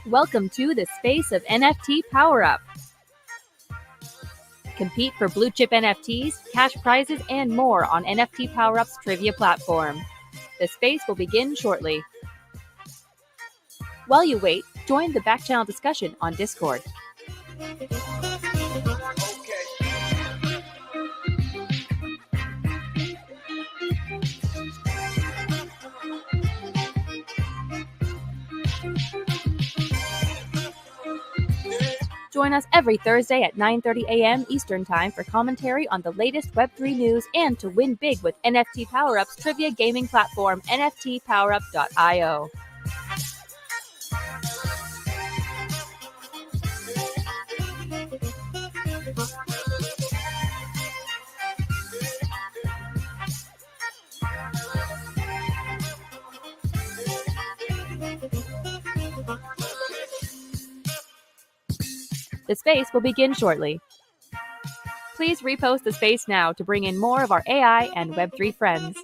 Welcome to the space of NFT PowerUp. Compete for blue chip NFTs, cash prizes, and more on NFT PowerUp's trivia platform. The space will begin shortly. While you wait, join the back channel discussion on Discord. Join us every Thursday at 9:30 a.m. Eastern Time for commentary on the latest Web3 news and to win big with NFT PowerUp's trivia gaming platform, nftpowerup.io. The space will begin shortly. Please repost the space now to bring in more of our AI and Web3 friends.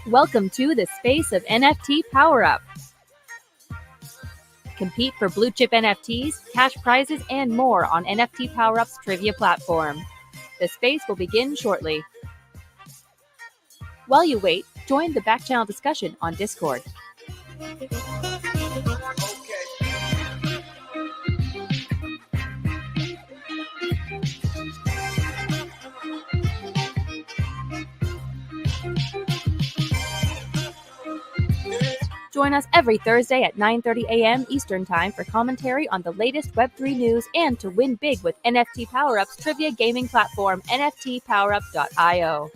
Welcome to the space of NFT PowerUp. Compete for blue chip NFTs, cash prizes, and more on NFT PowerUp's trivia platform. The space will begin shortly. While you wait, join the back channel discussion on Discord. Join us every Thursday at 9:30 a.m. Eastern Time for commentary on the latest Web3 news and to win big with NFT PowerUp's trivia gaming platform, nftpowerup.io.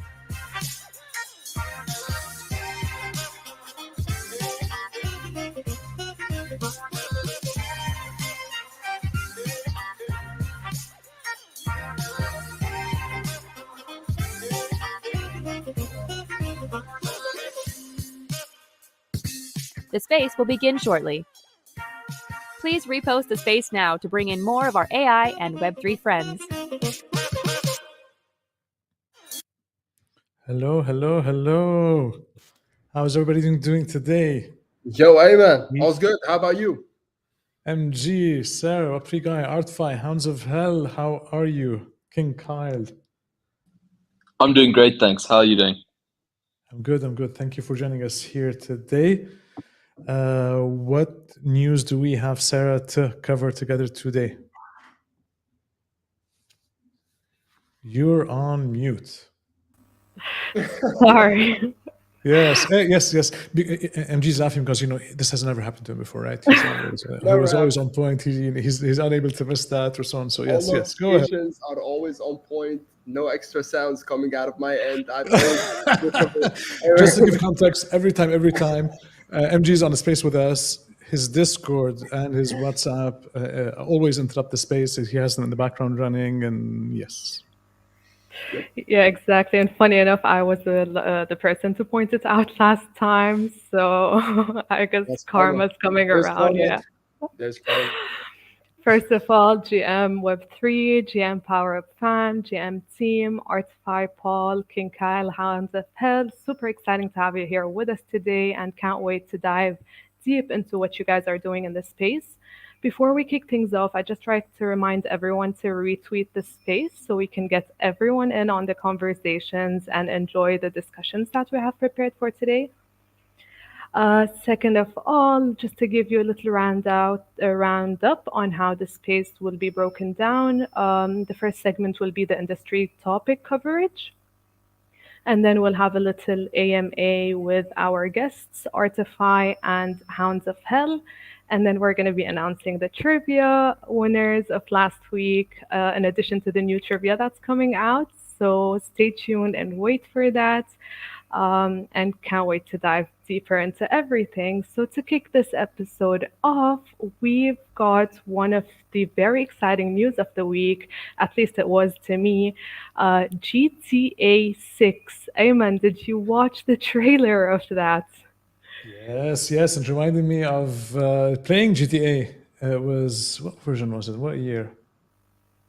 The space will begin shortly. Please repost the space now to bring in more of our AI and Web3 friends. Hello. How's everybody doing today? Yo, Ayman, all's good. How about you? MG, Sarah, Free Guy, Artfi, Hounds of Hell, how are you? King Kyle. I'm doing great, thanks. How are you doing? I'm good. Thank you for joining us here today. What news do we have, Sarah, to cover together today? You're on mute. Sorry. Yes. MG's laughing because this has never happened to him before, right? He was always on point. He's unable to miss that or so on. So yes, go ahead. Notifications are always on point. No extra sounds coming out of my end. Just to give context, every time, MG's on the space with us. His Discord and his WhatsApp always interrupt the space. He has them in the background running, and yes. Yeah, exactly. And funny enough, I was the person to point it out last time. So I guess karma's coming around. Yeah. There's karma. First of all, GM Web3, GM PowerUp Fan, GM Team, Artify Paul, King Kyle, Hounds of Hell. Super exciting to have you here with us today and can't wait to dive deep into what you guys are doing in this space. Before we kick things off, I just try to remind everyone to retweet the space so we can get everyone in on the conversations and enjoy the discussions that we have prepared for today. Second of all, just to give you a little roundup on how the space will be broken down. The first segment will be the industry topic coverage. And then we'll have a little AMA with our guests, Artify and Hounds of Hell. And then we're going to be announcing the trivia winners of last week, in addition to the new trivia that's coming out. So stay tuned and wait for that. And can't wait to dive deeper into everything. So, to kick this episode off, we've got one of the very exciting news of the week, at least it was to me, GTA 6. Ayman, did you watch the trailer of that? Yes, yes. It reminded me of playing GTA. It was, what version was it? What year?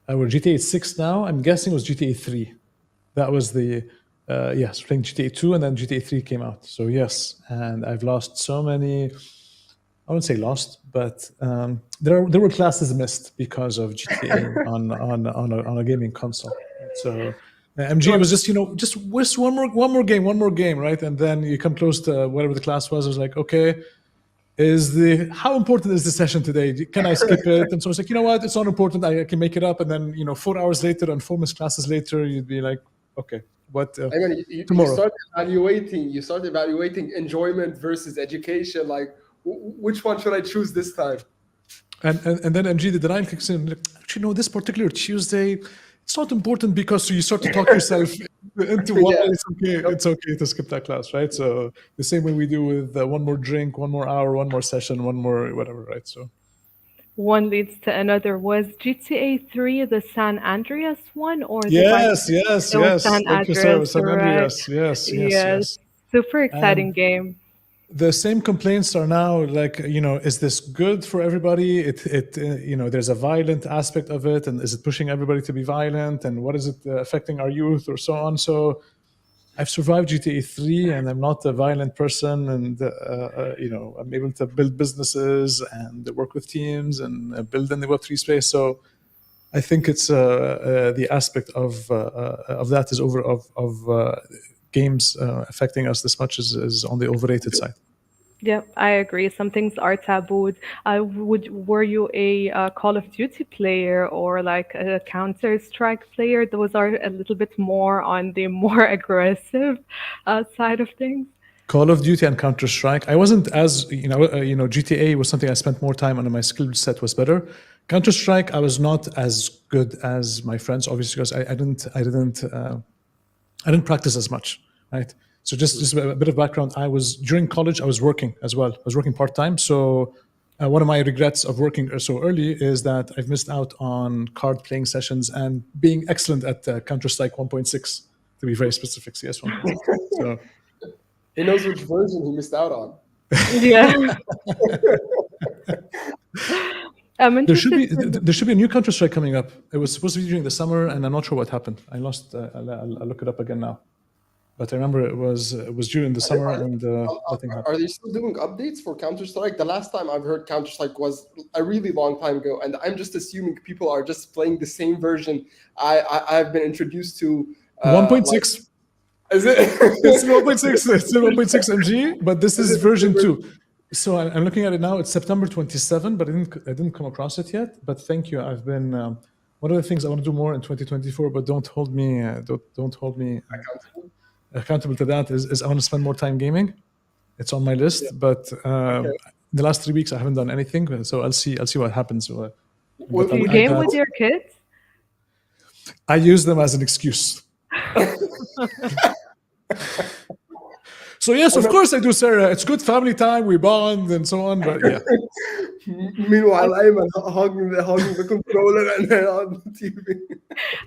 We're GTA 6 now. I'm guessing it was GTA 3. That was the, yes, playing GTA 2 and then GTA 3 came out. So, yes. And I've lost so many, I wouldn't say lost, but there were classes missed because of GTA on a gaming console. So, MG was just, just one more game, right? And then you come close to whatever the class was. I was like, okay, how important is the session today? Can I skip it? And so I was like, you know what? It's not important. I can make it up. And then, 4 hours later and 4 missed classes later, you'd be like, okay, what? I mean, you tomorrow. You start evaluating enjoyment versus education. Like, which one should I choose this time? And then MG did the 9 kicks in. Like, actually, no, this particular Tuesday, it's not important because you start to talk yourself into why it's okay to skip that class, right? So the same way we do with one more drink, 1 more hour, 1 more session, 1 more whatever, right? So one leads to another. Was GTA 3 the San Andreas one or yes. San Andreas, San Andreas, right? yes. Super exciting game. The same complaints are now like, is this good for everybody? There's a violent aspect of it, and is it pushing everybody to be violent? And what is it affecting our youth or so on? So I've survived GTA 3 and I'm not a violent person, and I'm able to build businesses and work with teams and build in the Web3 space. So I think it's the aspect of that is games affecting us this much is on the overrated side. Yeah, I agree. Some things are tabooed. Were you a Call of Duty player or like a Counter-Strike player? Those are a little bit more on the more aggressive side of things. Call of Duty and Counter-Strike. I wasn't as, GTA was something I spent more time on, and my skill set was better. Counter-Strike, I was not as good as my friends, obviously, because I didn't practice as much, right? So just a bit of background. During college, I was working as well. I was working part-time. So one of my regrets of working so early is that I've missed out on card playing sessions and being excellent at Counter-Strike 1.6, to be very specific, CS 1.6. So he knows which version he missed out on. Yeah. There should be a new Counter-Strike coming up. It was supposed to be during the summer, and I'm not sure what happened. I lost. I'll look it up again now. But I remember it was during the summer, and nothing happened. Are they still doing updates for Counter-Strike? The last time I've heard Counter-Strike was a really long time ago, and I'm just assuming people are just playing the same version I've been introduced to. 1.6. Is it? It's 1.6. It's 1.6 MG, but this is version 2. So I'm looking at it now. It's September 27, but I didn't come across it yet. But thank you. I've been one of the things I want to do more in 2024, but don't hold me accountable to that. Is I want to spend more time gaming. It's on my list, but the last 3 weeks I haven't done anything. So I'll see what happens. Do you game with your kids? I use them as an excuse. So yes, of course I do, Sarah. It's good family time. We bond and so on. But yeah. Meanwhile, I'm hugging the controller and then on the TV.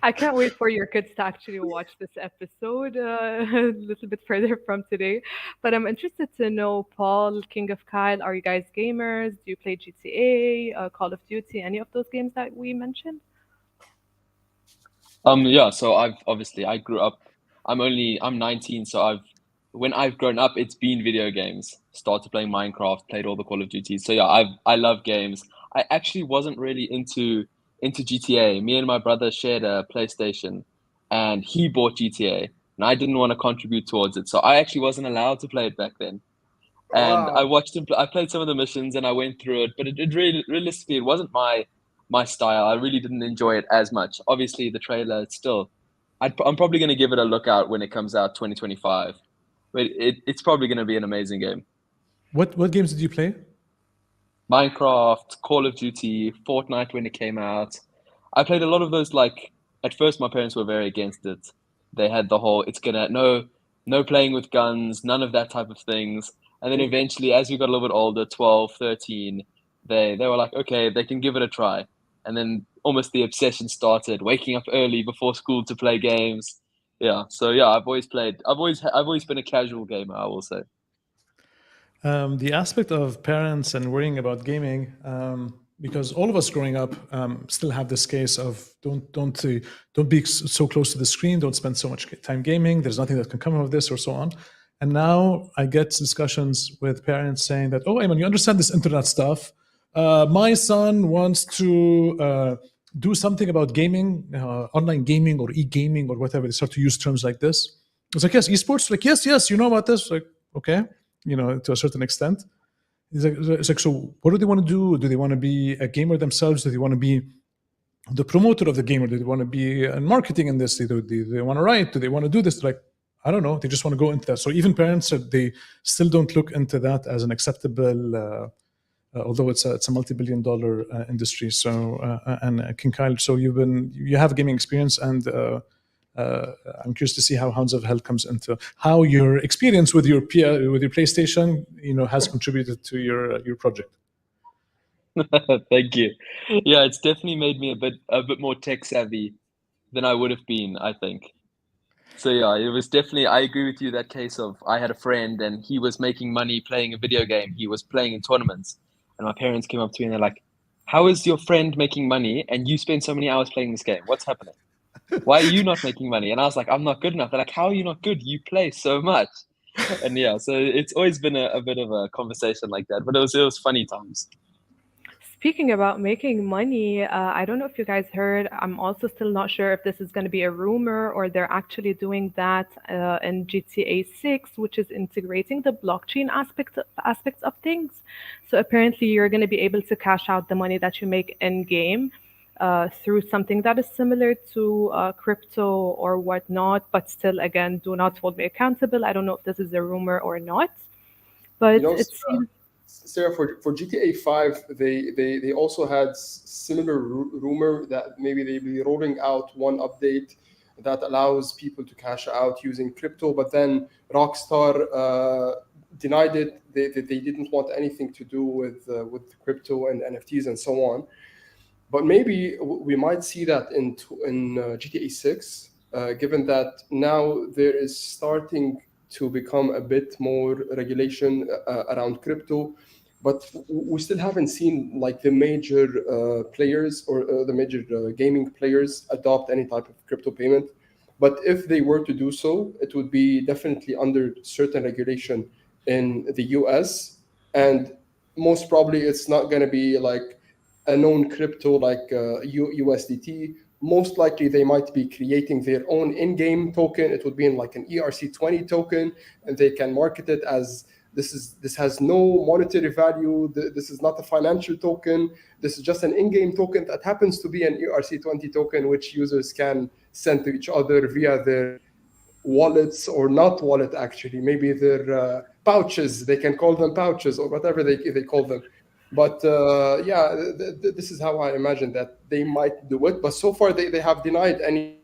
I can't wait for your kids to actually watch this episode a little bit further from today. But I'm interested to know, Paul, King of Kyle, are you guys gamers? Do you play GTA, Call of Duty, any of those games that we mentioned? Yeah. So I grew up. I'm 19, so when I've grown up, it's been video games. Started playing Minecraft, played all the Call of Duties. So yeah, I love games. I actually wasn't really into GTA. Me and my brother shared a PlayStation, and he bought GTA, and I didn't want to contribute towards it. So I actually wasn't allowed to play it back then. And I Wow. watched him. I played some of the missions and I went through it, but it really, realistically, it wasn't my style. I really didn't enjoy it as much. Obviously, the trailer, it's still, I'm probably going to give it a look out when it comes out 2025. But it's probably going to be an amazing game. What games did you play? Minecraft, Call of Duty, Fortnite when it came out. I played a lot of those. Like at first, my parents were very against it. They had the whole it's gonna no playing with guns, none of that type of things. And then eventually, as we got a little bit older, 12, 13, they were like, okay, they can give it a try. And then almost the obsession started, waking up early before school to play games. Yeah, so yeah, I've always played. I've always been a casual gamer, I will say. The aspect of parents and worrying about gaming, because all of us growing up still have this case of don't be so close to the screen, don't spend so much time gaming. There's nothing that can come of this, or so on. And now I get discussions with parents saying that, oh, Ayman, you understand this internet stuff. My son wants to do something about gaming, online gaming or e-gaming or whatever. They start to use terms like this. It's like, yes, esports. Like, yes, you know about this. Like, okay, to a certain extent. It's like, so what do they want to do? Do they want to be a gamer themselves? Do they want to be the promoter of the game? Or do they want to be in marketing in this? Do they want to write? Do they want to do this? Like, I don't know. They just want to go into that. So even parents, they still don't look into that as an acceptable, although it's a multi-billion-dollar industry. So and King Kyle, so you have gaming experience, and I'm curious to see how Hounds of Hell comes into how your experience with your PlayStation, has contributed to your project. Thank you. Yeah, it's definitely made me a bit more tech savvy than I would have been, I think. So yeah, it was definitely, I agree with you, that case of I had a friend and he was making money playing a video game. He was playing in tournaments. And my parents came up to me and they're like, how is your friend making money and you spend so many hours playing this game? What's happening? Why are you not making money? And I was like, I'm not good enough. They're like, how are you not good? You play so much. And yeah, so it's always been a bit of a conversation like that, but it was funny times. Speaking about making money, I don't know if you guys heard. I'm also still not sure if this is going to be a rumor or they're actually doing that in GTA 6, which is integrating the blockchain aspects of things. So apparently, you're going to be able to cash out the money that you make in game through something that is similar to crypto or whatnot. But still, again, do not hold me accountable. I don't know if this is a rumor or not, but it seems. Sarah, for GTA 5, they also had similar rumor that maybe they'll be rolling out one update that allows people to cash out using crypto, but then Rockstar denied it. They didn't want anything to do with crypto and NFTs and so on. But maybe we might see that in GTA 6, given that now there is starting to become a bit more regulation around crypto, but we still haven't seen like the major players or the major gaming players adopt any type of crypto payment. But if they were to do so, it would be definitely under certain regulation in the US, and most probably it's not going to be like a known crypto like USDT. Most likely they might be creating their own in-game token. It would be in like an ERC20 token, and they can market it as this has no monetary value. This is not a financial token. This is just an in-game token that happens to be an ERC20 token, which users can send to each other via their wallets, or not wallet actually, maybe their pouches. They can call them pouches or whatever they call them. But this is how I imagine that they might do it. But so far, they have denied any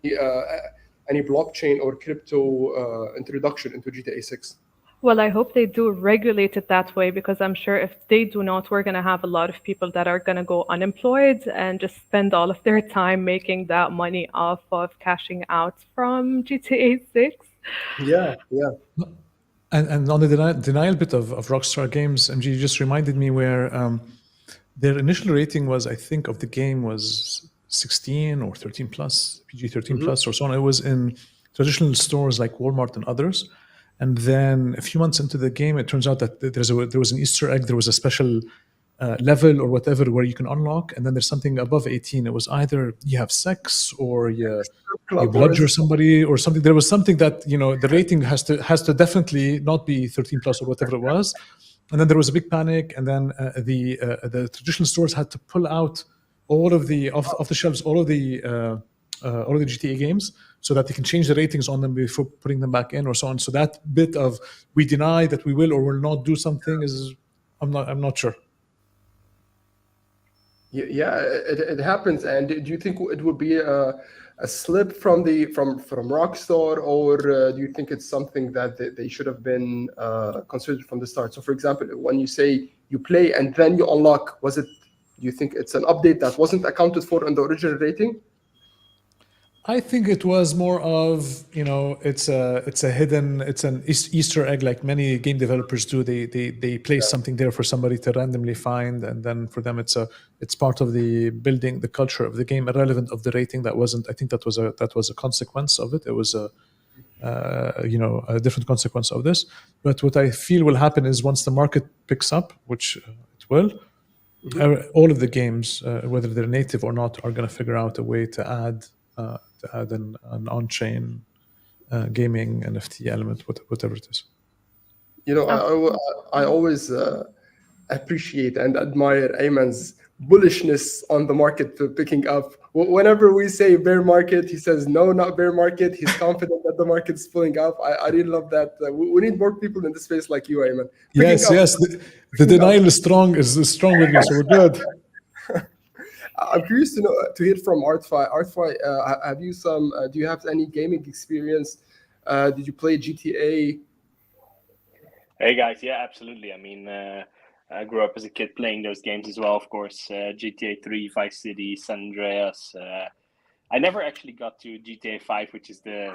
blockchain or crypto introduction into GTA 6. Well, I hope they do regulate it that way, because I'm sure if they do not, we're going to have a lot of people that are going to go unemployed and just spend all of their time making that money off of cashing out from GTA 6. Yeah. And on the denial bit of Rockstar Games, MG, you just reminded me where their initial rating was, I think, of the game was 16 or 13 plus, PG 13 plus or so on. It was in traditional stores like Walmart and others. And then a few months into the game, it turns out that there was an Easter egg, there was a special level or whatever where you can unlock, and then there's something above 18. It was either you have sex or you bludgeon somebody or something. There was something that the rating has to definitely not be 13 plus or whatever it was. And then there was a big panic, and then the traditional stores had to pull out all of the off the shelves, all of the GTA games, so that they can change the ratings on them before putting them back in, or so on. So that bit of we deny that we will or will not do something is, I'm not sure. Yeah, it happens. And do you think it would be a slip from Rockstar, or do you think it's something that they should have been considered from the start? So, for example, when you say you play and then you unlock, do you think it's an update that wasn't accounted for in the original rating? I think it was more of, it's an Easter egg, like many game developers do. They place something there for somebody to randomly find, and then for them it's part of the building the culture of the game, irrelevant of the rating. That wasn't. I think that was a consequence of it. It was a different consequence of this. But what I feel will happen is once the market picks up, which it will, all of the games, whether they're native or not, are going to figure out a way to add an on-chain gaming NFT element, whatever it is. I always appreciate and admire Ayman's bullishness on the market picking up. Whenever we say bear market, he says no, not bear market. He's confident that the market's pulling up. I really love that. We need more people in the space like you, Ayman. Yes. The denial is strong with me, so we're good. I'm curious to hear from Artfi. Artfi, do you have any gaming experience? Did you play GTA? Hey guys, yeah, absolutely. I mean, I grew up as a kid playing those games as well, of course. GTA 3, Vice City, San Andreas. I never actually got to GTA 5, which is the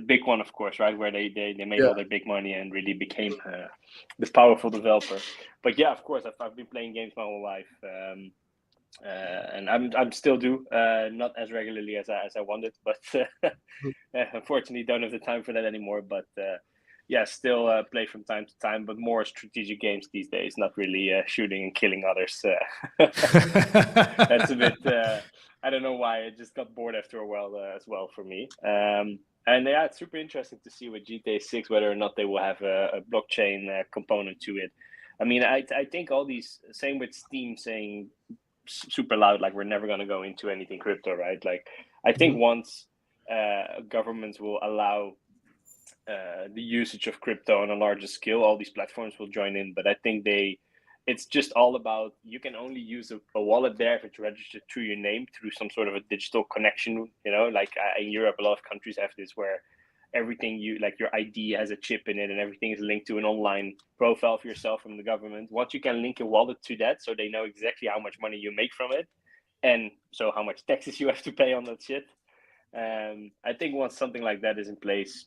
big one, of course, right? Where they made all their big money and really became the powerful developer. But yeah, of course, I've been playing games my whole life. And I'm still do, not as regularly as I wanted, but unfortunately don't have the time for that anymore. But yeah, still play from time to time, but more strategic games these days, not really shooting and killing others. That's a bit, I don't know why, I just got bored after a while as well for me. And yeah, it's super interesting to see with GTA 6 whether or not they will have a blockchain component to it. I mean, I think all these, same with Steam saying super loud, like we're never going to go into anything crypto, right? Like I think once governments will allow the usage of crypto on a larger scale, all these platforms will join in. But I think it's just all about, you can only use a wallet there if it's registered through your name through some sort of a digital connection, like in Europe, a lot of countries have this where everything your ID has a chip in it and everything is linked to an online profile of yourself from the government. Once you can link a wallet to that, so they know exactly how much money you make from it, and so how much taxes you have to pay on that shit. I think once something like that is in place,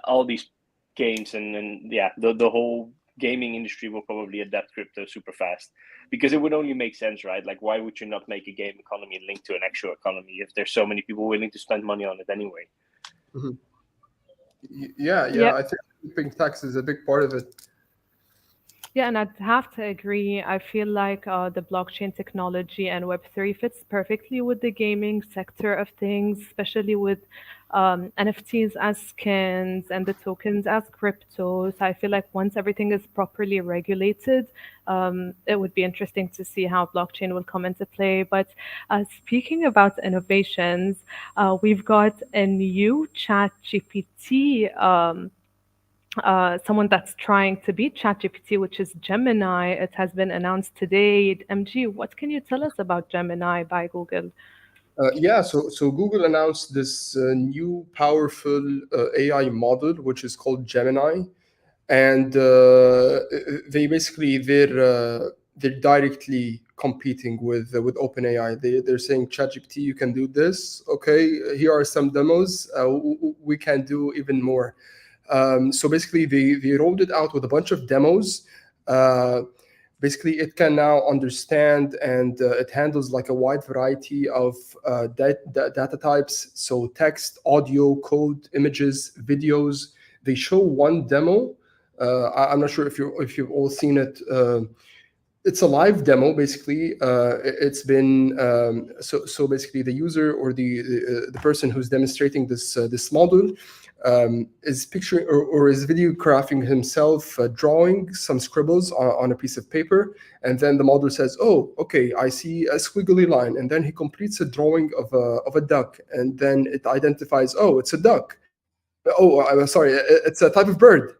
all these games and the whole gaming industry will probably adapt crypto super fast, because it would only make sense, right? Like, why would you not make a game economy linked to an actual economy if there's so many people willing to spend money on it anyway? Mm-hmm. Yeah, I think paying tax is a big part of it. Yeah, and I'd have to agree. I feel like the blockchain technology and Web3 fits perfectly with the gaming sector of things, especially with NFTs as skins and the tokens as cryptos. I feel like once everything is properly regulated, it would be interesting to see how blockchain will come into play. But speaking about innovations, we've got a new ChatGPT. Someone that's trying to beat ChatGPT, which is Gemini. It has been announced today. MG, what can you tell us about Gemini by Google? So Google announced this new powerful AI model, which is called Gemini, and they're directly competing with OpenAI. They're saying, ChatGPT, you can do this. Okay, here are some demos. We can do even more. So basically, they rolled it out with a bunch of demos. Basically, it can now understand and it handles like a wide variety of data types. So text, audio, code, images, videos. They show one demo. I'm not sure if you've all seen it. it's a live demo basically. It's been so basically the user or the person who's demonstrating this model is picturing or is videographing himself drawing some scribbles on a piece of paper, and then the model says, "Oh, okay, I see a squiggly line," and then he completes a drawing of a duck, and then it identifies, "Oh, it's a duck. Oh, I'm sorry, it's a type of bird."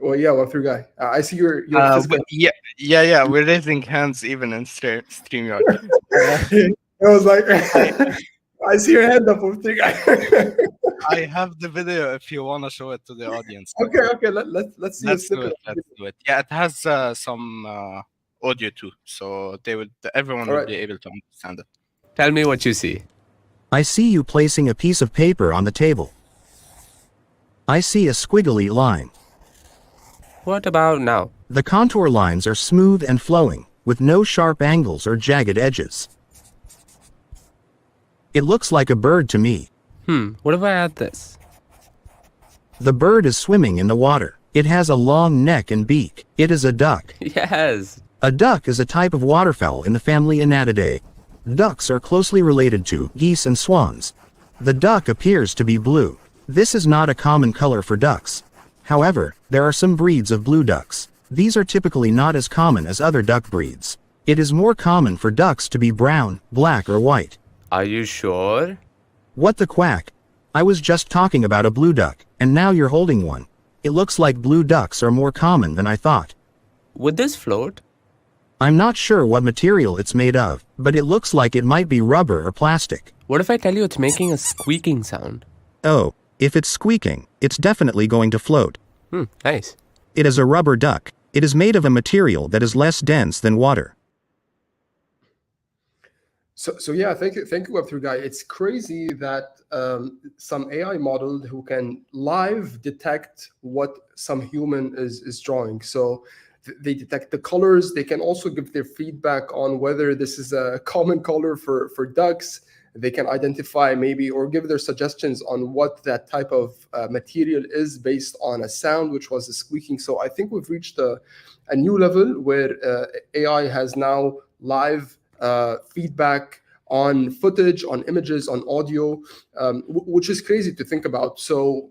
Well, yeah, well, through guy. I see your physical. Yeah. We're raising hands even in StreamYard. I was like, I see your hand up with three guy. I have the video if you want to show it to the audience. Okay. Let's see a Let's do snippet. it. Let's do it. Yeah, it has some audio too, so everyone All will right. be able to understand it. Tell me what you see. I see you placing a piece of paper on the table. I see a squiggly line. What about now? The contour lines are smooth and flowing, with no sharp angles or jagged edges. It looks like a bird to me. What if I add this? The bird is swimming in the water. It has a long neck and beak. It is a duck. Yes. A duck is a type of waterfowl in the family Anatidae. Ducks are closely related to geese and swans. The duck appears to be blue. This is not a common color for ducks. However, there are some breeds of blue ducks. These are typically not as common as other duck breeds. It is more common for ducks to be brown, black, or white. Are you sure? What the quack? I was just talking about a blue duck, and now you're holding one. It looks like blue ducks are more common than I thought. Would this float? I'm not sure what material it's made of, but it looks like it might be rubber or plastic. What if I tell you it's making a squeaking sound? Oh, if it's squeaking, it's definitely going to float. Nice. It is a rubber duck. It is made of a material that is less dense than water. So yeah, thank you, Web3 guy. It's crazy that some AI model who can live detect what some human is drawing. So they detect the colors. They can also give their feedback on whether this is a common color for ducks. They can identify maybe or give their suggestions on what that type of material is based on a sound, which was a squeaking. So I think we've reached a new level where AI has now live feedback on footage, on images, on audio, which is crazy to think about. So,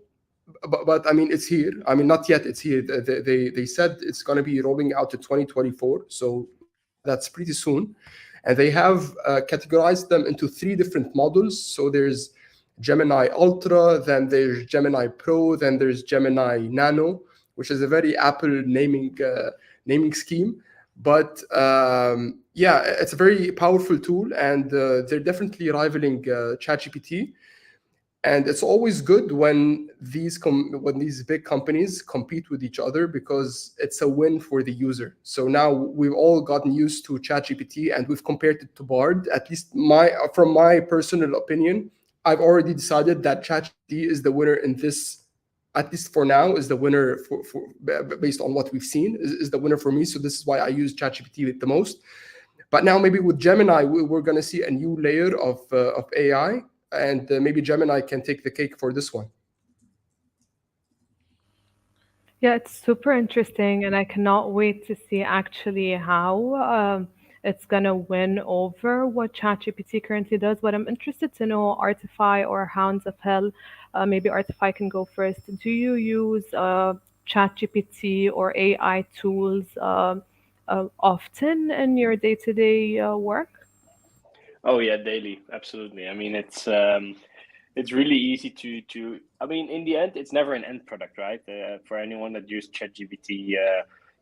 but I mean, it's here. I mean, not yet. It's here. They said it's going to be rolling out to 2024. So that's pretty soon. And they have categorized them into 3 different models. So there's Gemini Ultra, then there's Gemini Pro, then there's Gemini Nano, which is a very Apple naming scheme. But yeah, it's a very powerful tool, and they're definitely rivaling ChatGPT. And it's always good when these big companies compete with each other, because it's a win for the user. So now we've all gotten used to ChatGPT, and we've compared it to Bard. At least from my personal opinion, I've already decided that ChatGPT is the winner in this. At least for now, is the winner for based on what we've seen is the winner for me. So this is why I use ChatGPT the most. But now maybe with Gemini, we're going to see a new layer of AI. And maybe Gemini can take the cake for this one. Yeah, it's super interesting, and I cannot wait to see actually how it's gonna win over what ChatGPT currently does. But I'm interested to know, Artify or Hounds of Hell, maybe Artify can go first. Do you use ChatGPT or AI tools often in your day-to-day work? Oh yeah, daily, absolutely. I mean, it's really easy to. I mean, in the end, it's never an end product, right? For anyone that used ChatGPT,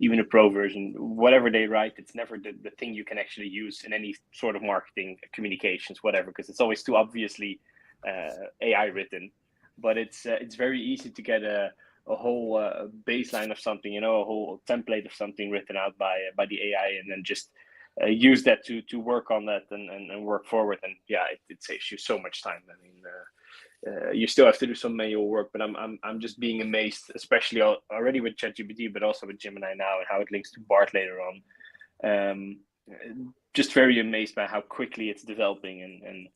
even a pro version, whatever they write, it's never the thing you can actually use in any sort of marketing, communications, whatever, because it's always too obviously AI written. But it's very easy to get a whole baseline of something, a whole template of something written out by the AI, and then just use that to work on that and work forward. And yeah, it saves you so much time. I mean, you still have to do some manual work, but I'm just being amazed, especially already with ChatGPT, but also with Gemini now, and how it links to Bart later on. Just very amazed by how quickly it's developing, and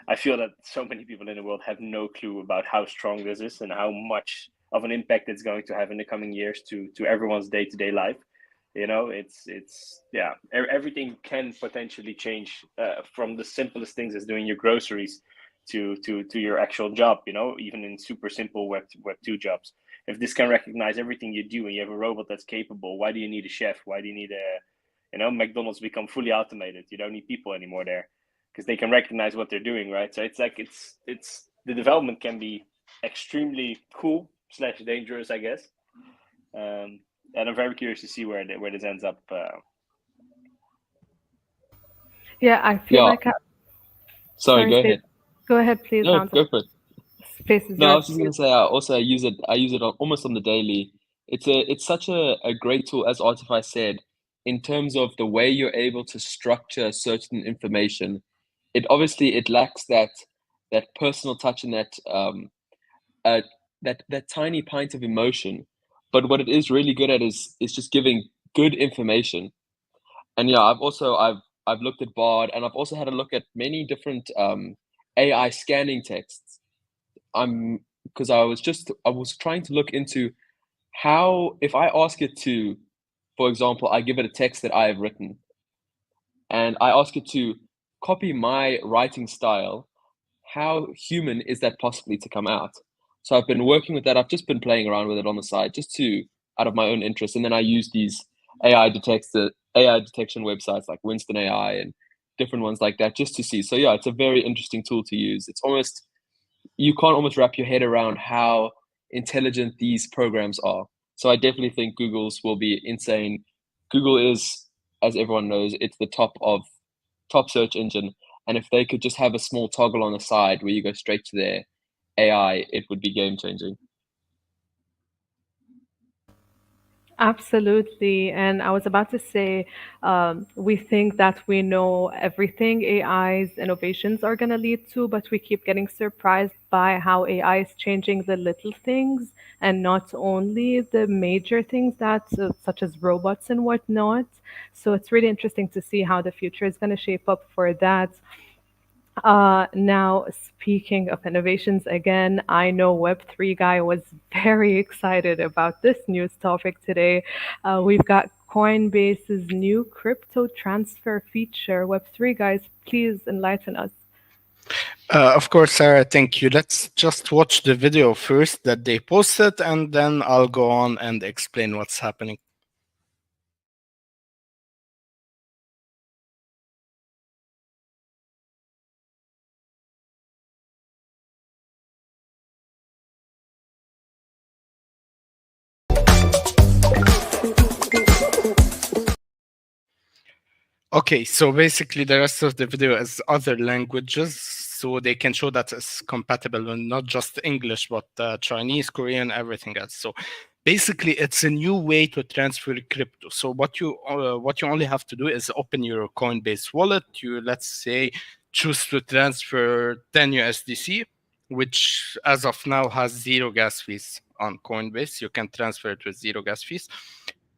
I feel that so many people in the world have no clue about how strong this is and how much of an impact it's going to have in the coming years to everyone's day-to-day life. It's everything can potentially change, from the simplest things as doing your groceries to your actual job, even in super simple web 2 jobs. If this can recognize everything you do and you have a robot that's capable, why do you need a chef? Why do you need McDonald's become fully automated? You don't need people anymore there because they can recognize what they're doing, right? So it's like it's the development can be extremely cool / dangerous, I guess. And I'm very curious to see where this ends up. Yeah, I feel Yeah. like Sorry, go ahead. Go ahead, please, No, Hamza. go for it. Space is No, I yours. was just gonna say I use it. I use it almost on the daily. It's such a great tool, as Artify said, in terms of the way you're able to structure certain information. It lacks that personal touch and that tiny pint of emotion. But what it is really good at is just giving good information. And yeah, I've looked at Bard, and I've also had a look at many different AI scanning texts. Because I was trying to look into how, if I ask it to, for example, I give it a text that I have written, and I ask it to copy my writing style, how human is that possibly to come out? So I've been working with that. I've just been playing around with it on the side, just to out of my own interest, and then I use these AI detection websites like Winston AI and different ones like that, just to see. So yeah, it's a very interesting tool to use. It's almost, you can't almost wrap your head around how intelligent these programs are. So I definitely think Google's will be insane. Google is, as everyone knows, it's the top search engine. And if they could just have a small toggle on the side where you go straight to their AI, it would be game changing. Absolutely. And I was about to say, we think that we know everything AI's innovations are going to lead to, but we keep getting surprised by how AI is changing the little things and not only the major things that, such as robots and whatnot. So it's really interesting to see how the future is going to shape up for that. Now, speaking of innovations again, I know Web3 guy was very excited about this news topic today. We've got Coinbase's new crypto transfer feature. Web3 guys, please enlighten us. Of course, Sarah, thank you. Let's just watch the video first that they posted, and then I'll go on and explain what's happening. Okay, so basically the rest of the video is other languages, so they can show that it's compatible with not just English, but Chinese, Korean, everything else. So basically, it's a new way to transfer crypto. So what you only have to do is open your Coinbase wallet. You, let's say, choose to transfer 10 USDC, which as of now has 0 gas fees on Coinbase. You can transfer it with 0 gas fees.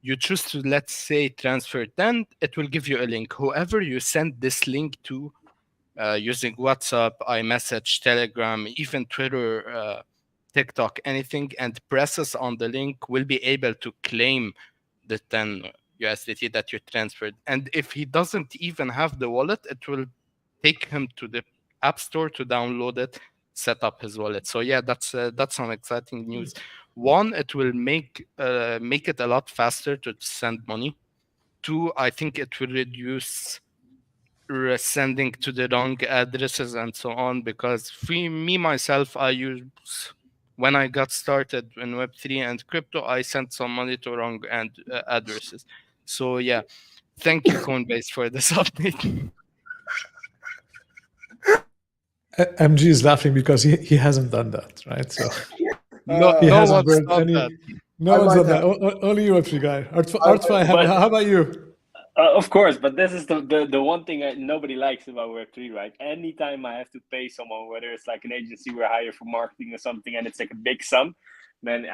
You choose to, let's say, transfer 10, it will give you a link. Whoever you send this link to, using WhatsApp, iMessage, Telegram, even Twitter, TikTok, anything, and presses on the link will be able to claim the 10 USDT that you transferred. And if he doesn't even have the wallet, it will take him to the App Store to download it, set up his wallet. So yeah, that's some exciting news. One, it will make it a lot faster to send money. Two, I think it will reduce sending to the wrong addresses and so on, because me myself, I use, when I got started in Web3 and crypto, I sent some money to wrong addresses. So yeah, thank you Coinbase for this update. MG is laughing because he hasn't done that, right? So no he hasn't one's burned done any. that. No I one's might done that. have. Only you, Web3 guy. Artfy, how about you? Of course, but this is the one thing nobody likes about Web3, right? Anytime I have to pay someone, whether it's like an agency we hire for marketing or something, and it's like a big sum, man,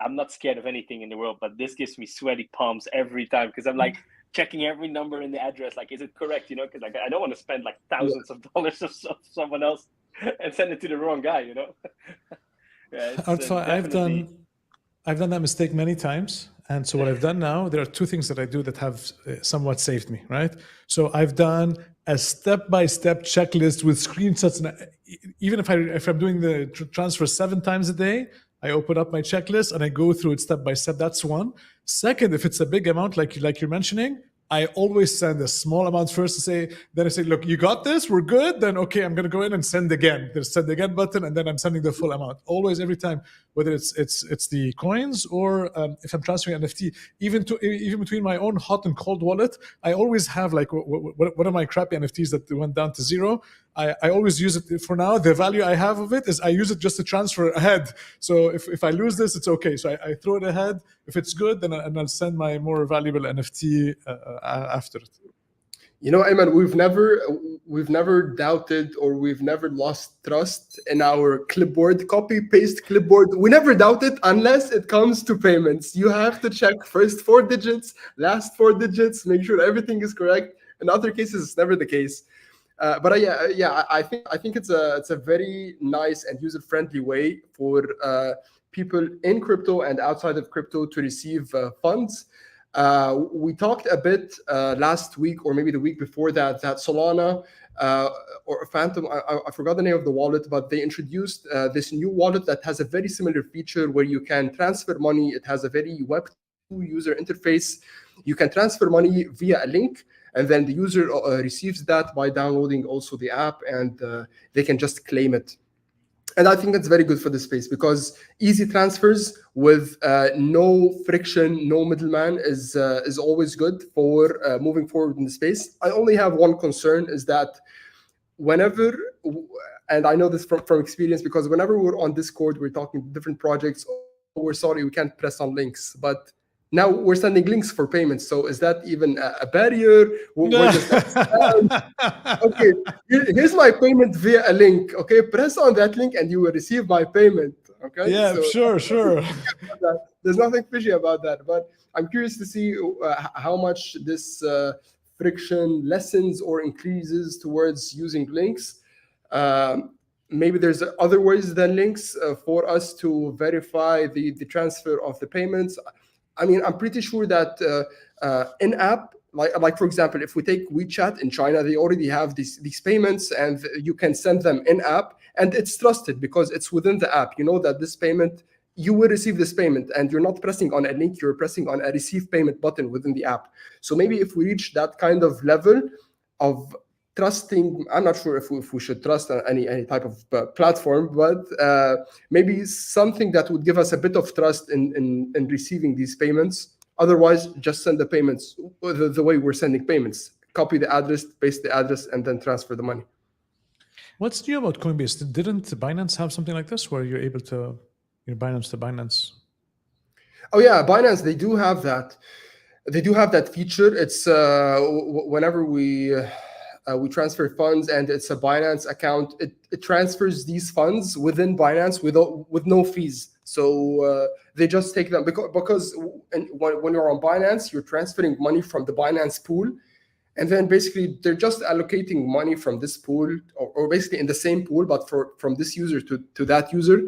I'm not scared of anything in the world, but this gives me sweaty palms every time because I'm like checking every number in the address, like, is it correct? Because like I don't want to spend like thousands of dollars of someone else and send it to the wrong guy, Yeah, Artfy, I've done that mistake many times, And so what I've done now, there are two things that I do that have somewhat saved me, right? So I've done a step-by-step checklist with screenshots. And even if I'm doing the transfer 7 times a day, I open up my checklist and I go through it step by step. That's one. Second, if it's a big amount, like you're mentioning, I always send a small amount first then I say, look, you got this, we're good. Then, okay, I'm going to go in and send again. There's send again button, and then I'm sending the full amount. Always, every time, whether it's the coins or if I'm transferring NFT, even between my own hot and cold wallet, I always have like one of my crappy NFTs that went down to zero. I always use it for now. The value I have of it is I use it just to transfer ahead. So if I lose this, it's okay. So I throw it ahead. If it's good, then I'll send my more valuable NFT after it. You know, Ayman, we've never doubted or we've never lost trust in our clipboard, copy paste clipboard. We never doubt it unless it comes to payments. You have to check first 4 digits, last 4 digits, make sure everything is correct. In other cases, it's never the case. But I think it's a very nice and user-friendly way for people in crypto and outside of crypto to receive funds. We talked a bit last week, or maybe the week before that Solana or Phantom, I forgot the name of the wallet, but they introduced this new wallet that has a very similar feature where you can transfer money. It has a very Web2 user interface. You can transfer money via a link, and then the user receives that by downloading also the app, and they can just claim it. And I think that's very good for the space because easy transfers with no friction, no middleman is always good for moving forward in the space. I only have one concern, is that whenever, and I know this from experience, because whenever we're on Discord, we're talking different projects, we're sorry, we can't press on links, but now we're sending links for payments. So is that even a barrier? Where does that stand? Okay, here's my payment via a link. Okay, press on that link and you will receive my payment. Okay. Yeah, so sure. There's nothing fishy about that. But I'm curious to see how much this friction lessens or increases towards using links. Maybe there's other ways than links for us to verify the transfer of the payments. I mean, I'm pretty sure that in-app, like for example, if we take WeChat in China, they already have these payments, and you can send them in-app, and it's trusted because it's within the app. You know that this payment, you will receive this payment, and you're not pressing on a link, you're pressing on a receive payment button within the app. So maybe if we reach that kind of level of trusting, I'm not sure if we should trust any type of platform, but maybe something that would give us a bit of trust in receiving these payments. Otherwise, just send the payments the way we're sending payments. Copy the address, paste the address, and then transfer the money. What's new about Coinbase? Didn't Binance have something like this where you're able to, Binance to Binance? Oh yeah, Binance, they do have that. They do have that feature. It's whenever we transfer funds and it's a Binance account, it transfers these funds within Binance with no fees. So they just take them because when you're on Binance, you're transferring money from the Binance pool. And then basically they're just allocating money from this pool or basically in the same pool, but from this user to that user.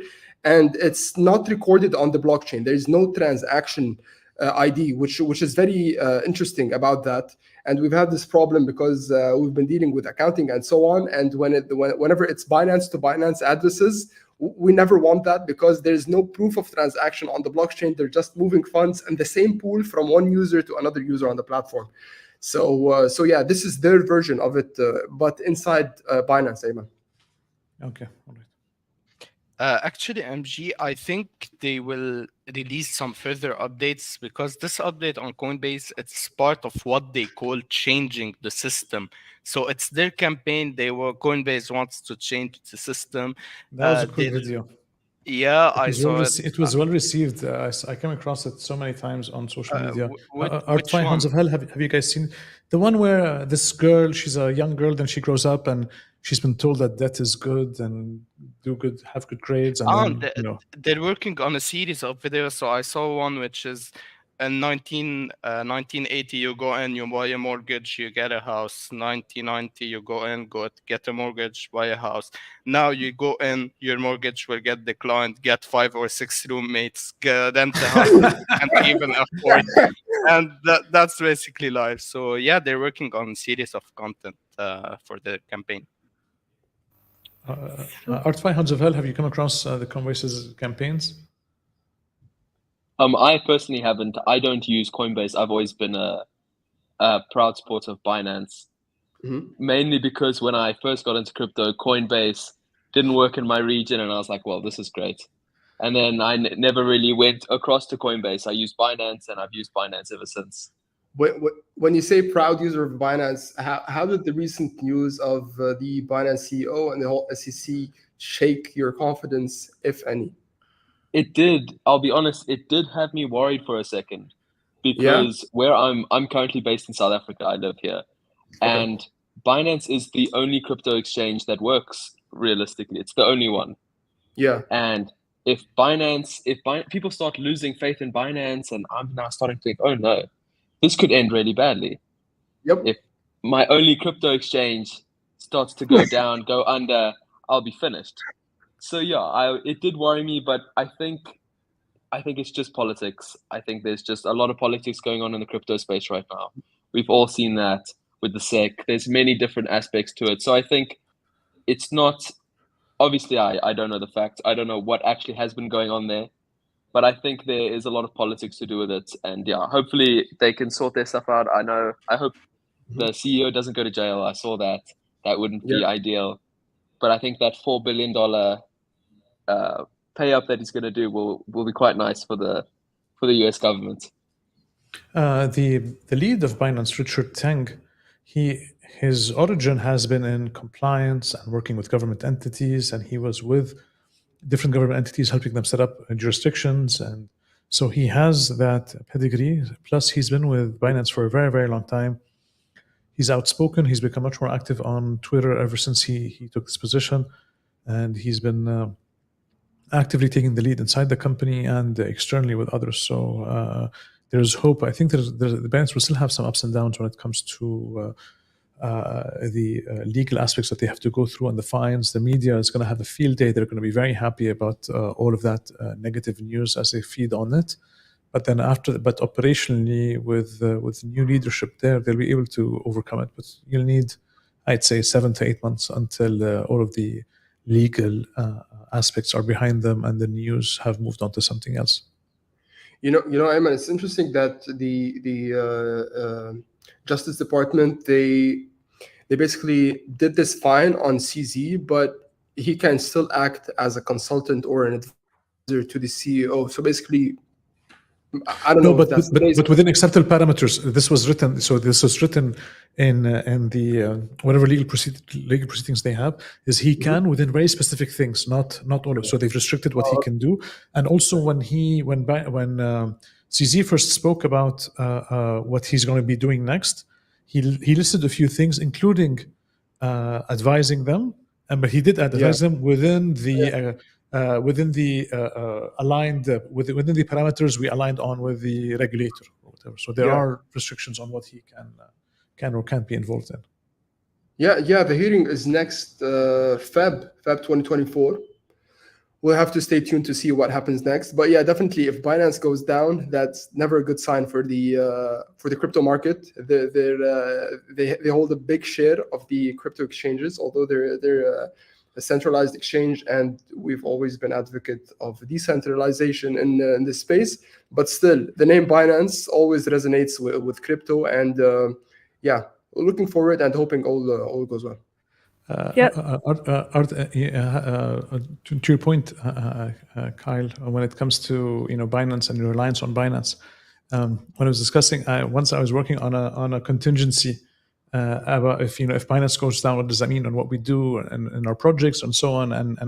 And it's not recorded on the blockchain. There is no transaction ID, which is very interesting about that. And we've had this problem because we've been dealing with accounting and so on. And whenever it's Binance to Binance addresses, we never want that because there's no proof of transaction on the blockchain. They're just moving funds in the same pool from one user to another user on the platform. So yeah, this is their version of it, but inside Binance, Ayman. Okay, all right. Actually, MG, I think they will release some further updates because this update on Coinbase, it's part of what they call changing the system. So it's their campaign. Coinbase wants to change the system. That was a cool video. Yeah, I saw it. It was well received. I came across it so many times on social media. Which one? Hounds of Hell. Have you guys seen the one where this girl? She's a young girl, then she grows up and she's been told that debt is good and do good, have good grades. And they're working on a series of videos. So I saw one which is in 1980, you go in, you buy a mortgage, you get a house. 1990, you go in, get a mortgage, buy a house. Now you go in, your mortgage will get declined, get 5 or 6 roommates, rent a house that you can't even afford. And that's basically life. So yeah, they're working on a series of content for the campaign. Artify Hounds of Hell, have you come across the Coinbase's campaigns? I personally haven't. I don't use Coinbase. I've always been a proud supporter of Binance, mainly because when I first got into crypto, Coinbase didn't work in my region, and I was like, well, this is great. And then I never really went across to Coinbase. I used Binance, and I've used Binance ever since. When you say proud user of Binance, how did the recent news of the Binance CEO and the whole SEC shake your confidence, if any? It did. I'll be honest. It did have me worried for a second, because where I'm currently based in South Africa. I live here, and Binance is the only crypto exchange that works realistically. It's the only one. Yeah. And if people start losing faith in Binance, and I'm now starting to think, oh no, this could end really badly. Yep. If my only crypto exchange starts to go down, go under, I'll be finished. So yeah, it did worry me, but I think it's just politics. I think there's just a lot of politics going on in the crypto space right now. We've all seen that with the SEC. There's many different aspects to it. So I think it's not, obviously I don't know the facts. I don't know what actually has been going on there, but I think there is a lot of politics to do with it. And yeah, hopefully they can sort their stuff out. I hope the CEO doesn't go to jail. I saw that. That wouldn't be ideal. But I think that $4 billion pay up that he's going to do will be quite nice for the US government. The lead of Binance, Richard Teng, his origin has been in compliance and working with government entities, and he was with different government entities helping them set up jurisdictions, and so he has that pedigree. Plus, he's been with Binance for a very, very long time. He's outspoken. He's become much more active on Twitter ever since he took this position, and he's been actively taking the lead inside the company and externally with others. So there's hope. I think the Binance will still have some ups and downs when it comes to the legal aspects that they have to go through and the fines. The media is going to have a field day. They're going to be very happy about all of that negative news as they feed on it. But then operationally, with new leadership there, they'll be able to overcome it. But you'll need, I'd say, 7 to 8 months until all of the legal aspects are behind them and the news have moved on to something else. You know, Ayman, it's interesting that the Justice Department they basically did this fine on CZ, but he can still act as a consultant or an advisor to the CEO. So basically, I don't know. But within acceptable parameters. This was written. So this was written in the whatever legal proceedings they have. Is he can within very specific things, not all of. So they've restricted what he can do. And also when CZ first spoke about what he's going to be doing next, he listed a few things, including advising them. But he did advise them within the. Within the aligned within the parameters we aligned on with the regulator or whatever. So there are restrictions on what he can or can't be involved in. Yeah. The hearing is next Feb 2024. We'll have to stay tuned to see what happens next. But yeah, definitely, if Binance goes down, that's never a good sign for the crypto market. They hold a big share of the crypto exchanges, although they're a centralized exchange, and we've always been advocate of decentralization in this space. But still, the name Binance always resonates with crypto, and we're looking forward and hoping all goes well. To your point, Kyle, when it comes to Binance and your reliance on Binance, when I was discussing, once I was working on a contingency. About if Binance goes down, what does that mean on what we do and our projects and so on? And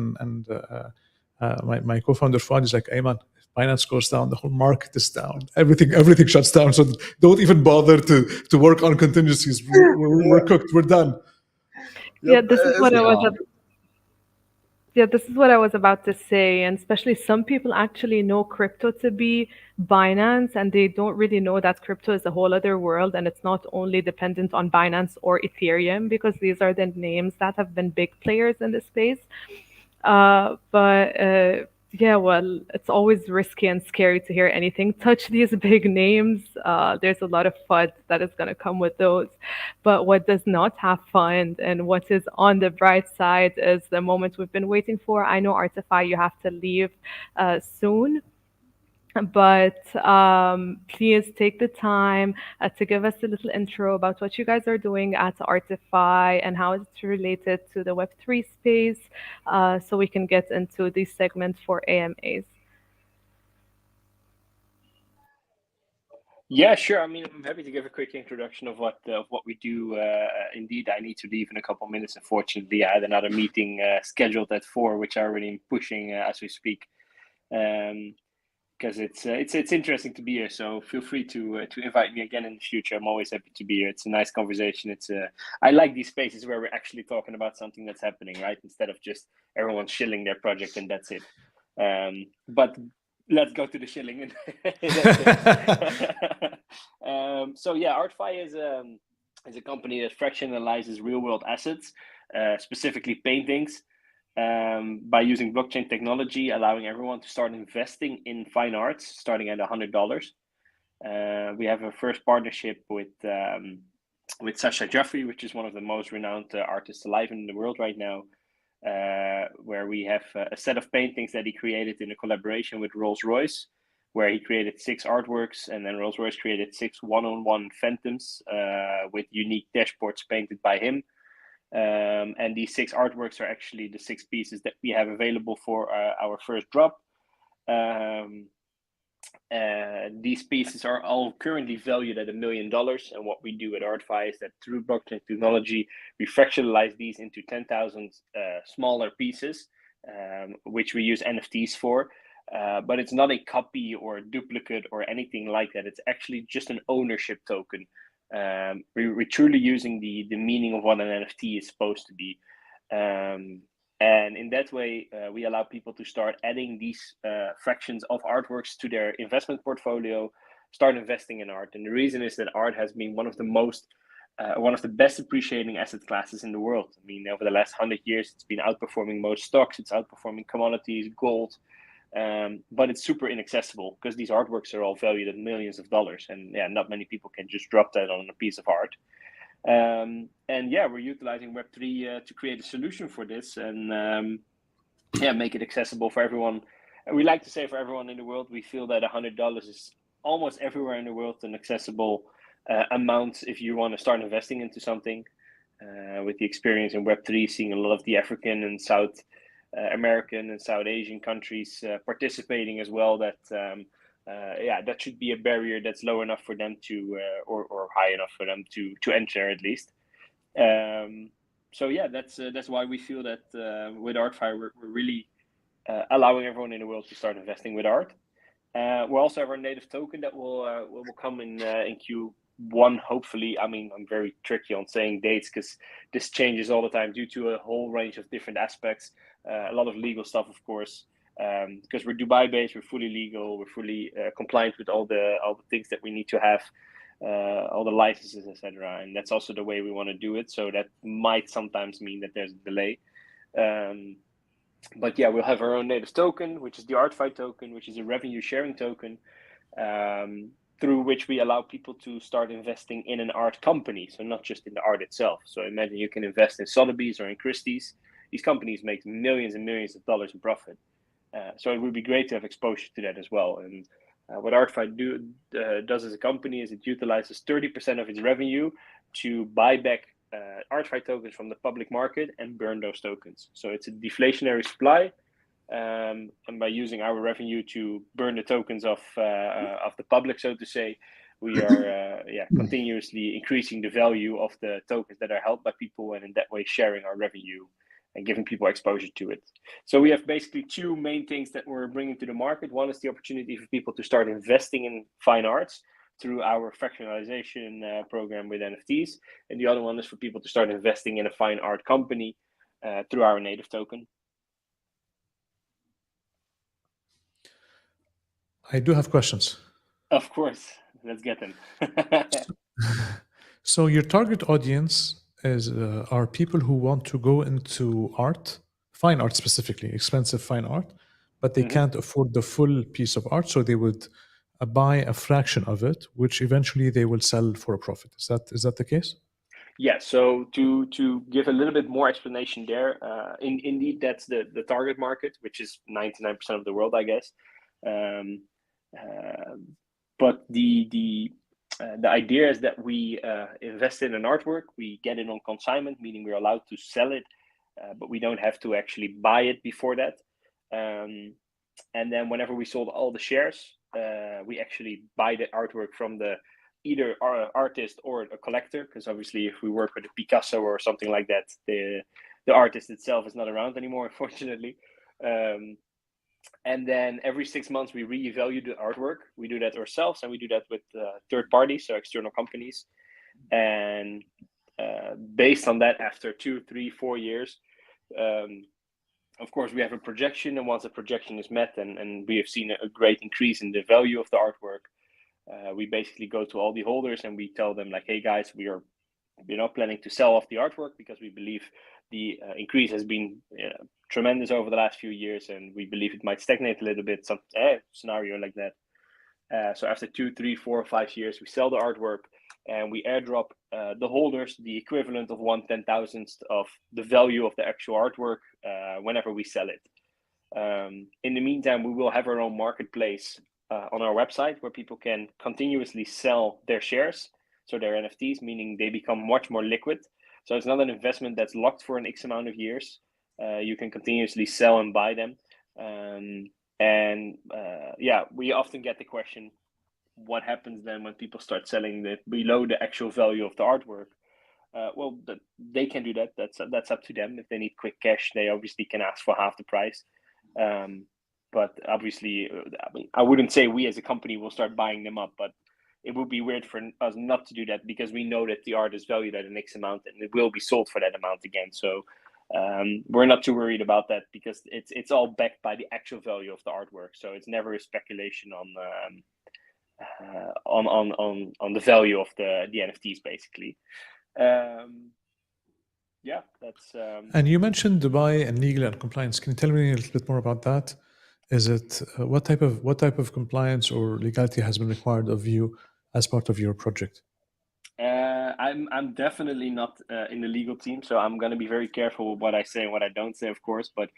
my co-founder Fuad is like, hey man, if Binance goes down, the whole market is down. Everything shuts down. So don't even bother to work on contingencies. We're cooked. We're done. Yeah, this is what I was. Yeah, this is what I was about to say. And especially some people actually know crypto to be Binance, and they don't really know that crypto is a whole other world and it's not only dependent on Binance or Ethereum, because these are the names that have been big players in the space. But yeah, well, it's always risky and scary to hear anything touch these big names. There's a lot of FUD that is going to come with those. But what does not have fun and what is on the bright side is the moment we've been waiting for. I know, Artify, you have to leave soon. But please take the time to give us a little intro about what you guys are doing at Artify and how it's related to the Web3 space, so we can get into these segments for AMAs. Yeah, sure. I mean, I'm happy to give a quick introduction of what we do. Indeed, I need to leave in a couple of minutes. Unfortunately, I had another meeting scheduled at 4, which I already am pushing as we speak. Because it's interesting to be here. So feel free to invite me again in the future. I'm always happy to be here. It's a nice conversation. I like these spaces where we're actually talking about something that's happening, right? Instead of just everyone shilling their project and that's it. But let's go to the shilling. So yeah, Artfi is a company that fractionalizes real world assets, specifically paintings, by using blockchain technology, allowing everyone to start investing in fine arts, starting at $100. We have a first partnership with Sasha Jeffrey, which is one of the most renowned artists alive in the world right now, where we have a set of paintings that he created in a collaboration with Rolls-Royce, where he created 6 artworks, and then Rolls-Royce created 6 one-on-one phantoms with unique dashboards painted by him. And these 6 artworks are actually the 6 pieces that we have available for our first drop. These pieces are all currently valued at $1 million. And what we do at Artfi is that through blockchain technology, we fractionalize these into 10,000 smaller pieces, which we use NFTs for. But it's not a copy or a duplicate or anything like that. It's actually just an ownership token. We're truly using the meaning of what an NFT is supposed to be. And in that way, we allow people to start adding these fractions of artworks to their investment portfolio, start investing in art. And the reason is that art has been one of the best appreciating asset classes in the world. I mean, over the last 100 years, it's been outperforming most stocks, it's outperforming commodities, gold. But it's super inaccessible because these artworks are all valued at millions of dollars, and yeah, not many people can just drop that on a piece of art. And yeah, we're utilizing Web3 to create a solution for this, and yeah, make it accessible for everyone. And we like to say for everyone in the world. We feel that $100 is almost everywhere in the world an accessible amount if you want to start investing into something. With the experience in Web3, seeing a lot of the African and South American and South Asian countries participating as well, that yeah, that should be a barrier that's low enough for them to or high enough for them to enter at least. So yeah, that's why we feel that with Artfire we're really allowing everyone in the world to start investing with art. We also have our native token that will come in Q1, hopefully. I mean, I'm very tricky on saying dates because this changes all the time due to a whole range of different aspects. A lot of legal stuff, of course, because we're Dubai based, we're fully legal, we're fully compliant with all the things that we need to have, all the licenses, etc. And that's also the way we want to do it. So that might sometimes mean that there's a delay. But yeah, we'll have our own native token, which is the Artfi token, which is a revenue sharing token, through which we allow people to start investing in an art company. So not just in the art itself. So imagine you can invest in Sotheby's or in Christie's. These companies make millions and millions of dollars in profit. So it would be great to have exposure to that as well. And what Artfi does as a company is it utilizes 30% of its revenue to buy back Artfi tokens from the public market and burn those tokens. So it's a deflationary supply, and by using our revenue to burn the tokens of the public, so to say, we are continuously increasing the value of the tokens that are held by people, and in that way sharing our revenue and giving people exposure to it. So we have basically 2 main things that we're bringing to the market. One is the opportunity for people to start investing in fine arts through our fractionalization program with NFTs. And the other one is for people to start investing in a fine art company through our native token. I do have questions. Of course, let's get them. So your target audience are people who want to go into art, fine art specifically, expensive fine art, but they can't afford the full piece of art, so they would buy a fraction of it, which eventually they will sell for a profit. Is that the case? Yeah, so to give a little bit more explanation there, indeed that's the target market, which is 99% of the world, I guess. But the idea is that we invest in an artwork, we get it on consignment, meaning we're allowed to sell it, but we don't have to actually buy it before that. And then whenever we sold all the shares, we actually buy the artwork from either our artist or a collector, because obviously if we work with a Picasso or something like that, the artist itself is not around anymore, unfortunately. And then every 6 months we reevaluate the artwork. We do that ourselves, and we do that with third parties, so external companies. And based on that, after 2, 3, 4 years, of course, we have a projection, and once the projection is met, and we have seen a great increase in the value of the artwork, we basically go to all the holders and we tell them like, hey guys, we are planning to sell off the artwork because we believe the increase has been tremendous over the last few years, and we believe it might stagnate a little bit, some scenario like that. So after 2, 3, 4, 5 years, we sell the artwork and we airdrop the holders the equivalent of 1/10,000th of the value of the actual artwork whenever we sell it. In the meantime, we will have our own marketplace on our website where people can continuously sell their shares, so their NFTs, meaning they become much more liquid. So it's not an investment that's locked for an X amount of years. You can continuously sell and buy them. We often get the question, what happens then when people start selling below the actual value of the artwork? They can do that. That's up to them. If they need quick cash, they obviously can ask for half the price. But obviously, I wouldn't say we as a company will start buying them up, but it would be weird for us not to do that because we know that the art is valued at an X amount and it will be sold for that amount again. So we're not too worried about that because it's all backed by the actual value of the artwork. So it's never a speculation on the value of the NFTs, basically. That's. And you mentioned Dubai and legal and compliance. Can you tell me a little bit more about that? Is it what type of compliance or legality has been required of you as part of your project? I'm definitely not in the legal team, so I'm going to be very careful with what I say and what I don't say, of course. But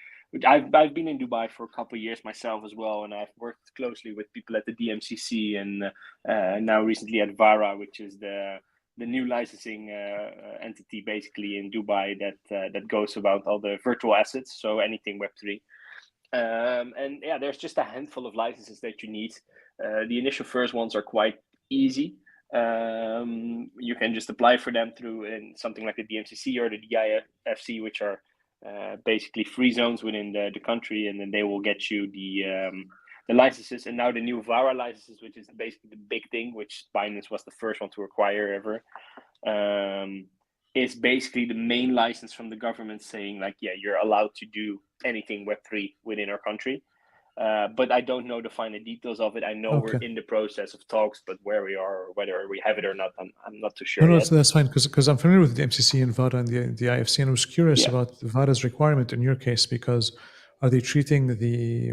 I've been in Dubai for a couple of years myself as well, and I've worked closely with people at the DMCC and now recently at VARA, which is the new licensing entity basically in Dubai that goes about all the virtual assets, so anything Web3. There's just a handful of licenses that you need. The initial first ones are quite easy. You can just apply for them through something like the DMCC or the DIFC, which are basically free zones within the country, and then they will get you the licenses. And now the new VARA licenses, which is basically the big thing, which Binance was the first one to acquire ever, is basically the main license from the government saying like, yeah, you're allowed to do anything Web3 within our country. But I don't know the finer details of it. I know we're in the process of talks, but where we are or whether we have it or not, I'm not too sure. No, that's fine because I'm familiar with the MCC and VARA and the IFC, and I was curious about VARA's requirement in your case because are they treating the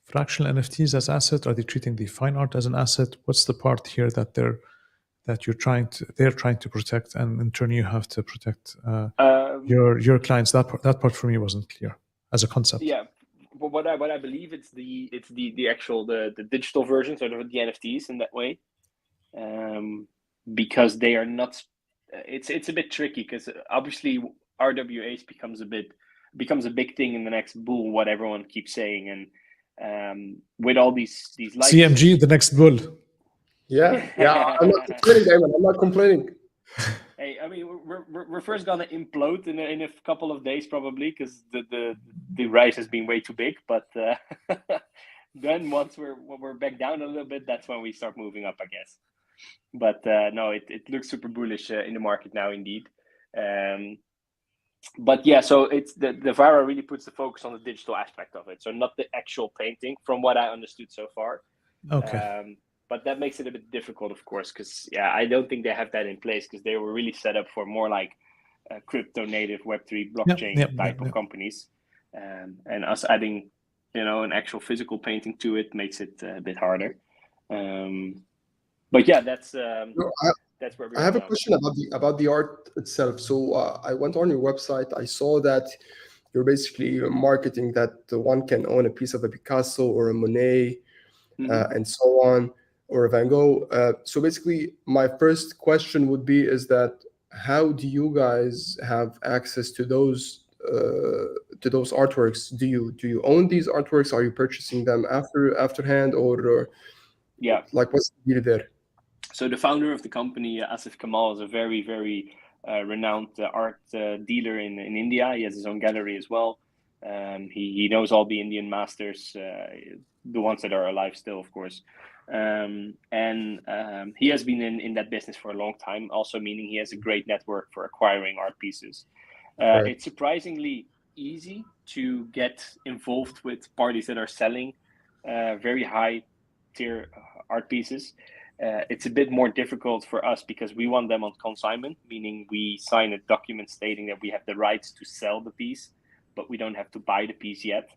fractional NFTs as asset? Are they treating the fine art as an asset? What's the part here that they're trying to protect, and in turn you have to protect your clients? That part for me wasn't clear as a concept. Yeah, but what I believe it's the actual the digital versions or the NFTs in that way, because they are not. It's a bit tricky because obviously RWAs becomes a big thing in the next bull. What everyone keeps saying, and with all these CMG, the next bull. Yeah, I'm not complaining, Damon. I'm not complaining. Hey, I mean, we're first gonna implode in a couple of days probably because the rise has been way too big. But then once we're back down a little bit, that's when we start moving up, I guess. But no, it looks super bullish in the market now, indeed. But yeah, so it's the VARA really puts the focus on the digital aspect of it, so not the actual painting, from what I understood so far. Okay. But that makes it a bit difficult, of course, because I don't think they have that in place, because they were really set up for more like crypto native Web3 blockchain type of companies, and us adding, an actual physical painting to it makes it a bit harder. But yeah, that's where we are. I have a now. question about the art itself. So I went on your website. I saw that you're basically marketing that one can own a piece of a Picasso or a Monet, and so on, or a Van Gogh. So basically, my first question would be: is that how do you guys have access to those artworks? Do you own these artworks? Are you purchasing them afterhand, or like what's the deal there? So the founder of the company, Asif Kamal, is a very, very renowned art dealer in India. He has his own gallery as well. He knows all the Indian masters, the ones that are alive still, of course. And he has been in that business for a long time, also meaning he has a great network for acquiring art pieces. It's surprisingly easy to get involved with parties that are selling very high tier art pieces. It's a bit more difficult for us because we want them on consignment, meaning we sign a document stating that we have the rights to sell the piece, but we don't have to buy the piece yet.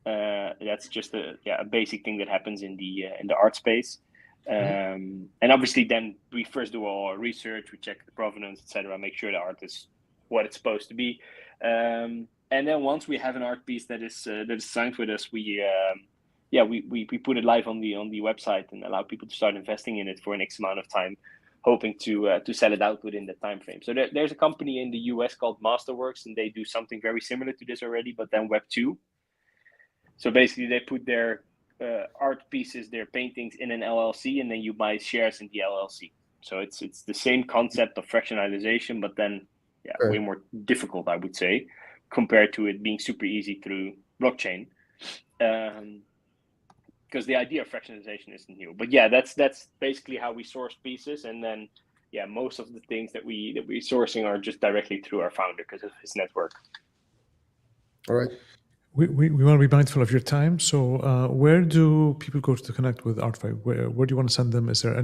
That's just a basic thing that happens in the art space. And obviously then we first do all our research, we check the provenance, etc., make sure the art is what it's supposed to be. And then once we have an art piece that is signed with us, we put it live on the website and allow people to start investing in it for an X amount of time, hoping to sell it out within the time frame. So there's a company in the US called Masterworks, and they do something very similar to this already, but then Web 2. So basically, they put their art pieces, their paintings in an LLC, and then you buy shares in the LLC. So it's the same concept of fractionalization, but then way more difficult, I would say, compared to it being super easy through blockchain. Because the idea of fractionalization isn't new, but that's basically how we source pieces, and then most of the things that we're sourcing are just directly through our founder because of his network. All right. We want to be mindful of your time. So where do people go to connect with Art5? Where do you want to send them? Is there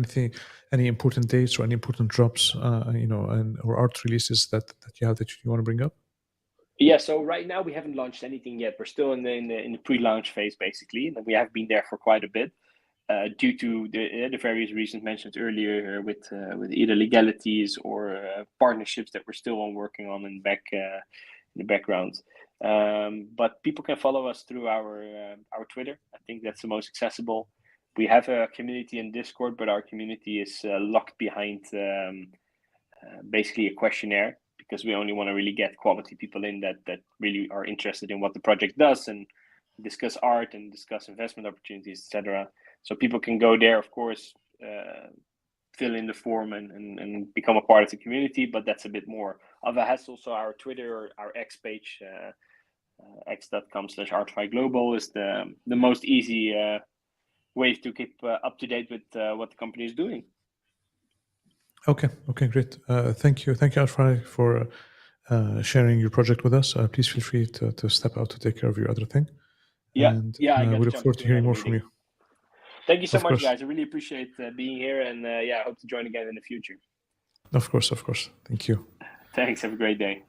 any important dates or any important drops, or art releases that you have that you want to bring up? Yeah, so right now we haven't launched anything yet. We're still in the pre-launch phase, basically, and we have been there for quite a bit due to the various reasons mentioned earlier with either legalities or partnerships that we're still working on in the background. But people can follow us through our Twitter. I think that's the most accessible. We have a community in Discord, but our community is locked behind basically a questionnaire, because we only want to really get quality people in that really are interested in what the project does and discuss art and discuss investment opportunities, etc. So people can go there, of course, fill in the form and become a part of the community, but that's a bit more of a hassle. So our Twitter or our X page, x.com/art5global is the most easy way to keep up to date with what the company is doing. Okay, great. Thank you, Art5, for sharing your project with us. Please feel free to step out to take care of your other thing. I we look forward to hearing more from you. Thank you so much, guys. I really appreciate being here, and I hope to join again in the future. Of course. Thank you. Thanks. Have a great day.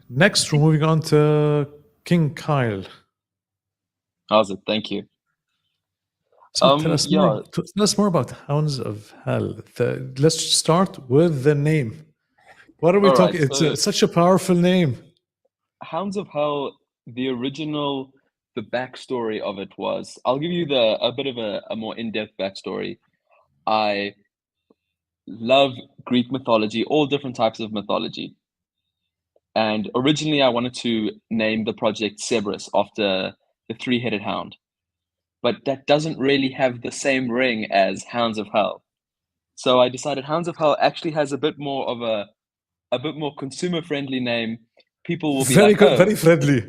Next, we're moving on to King Kyle. How's it? Thank you. So tell us more about Hounds of Hell. Let's start with the name. What are we talking? Right, it's such a powerful name. Hounds of Hell, the original, the backstory of it was, I'll give you a bit of a more in-depth backstory. I love Greek mythology, all different types of mythology. And originally I wanted to name the project Cerberus after the three-headed hound. But that doesn't really have the same ring as Hounds of Hell. So I decided Hounds of Hell actually has a bit more consumer-friendly name. People will be very friendly.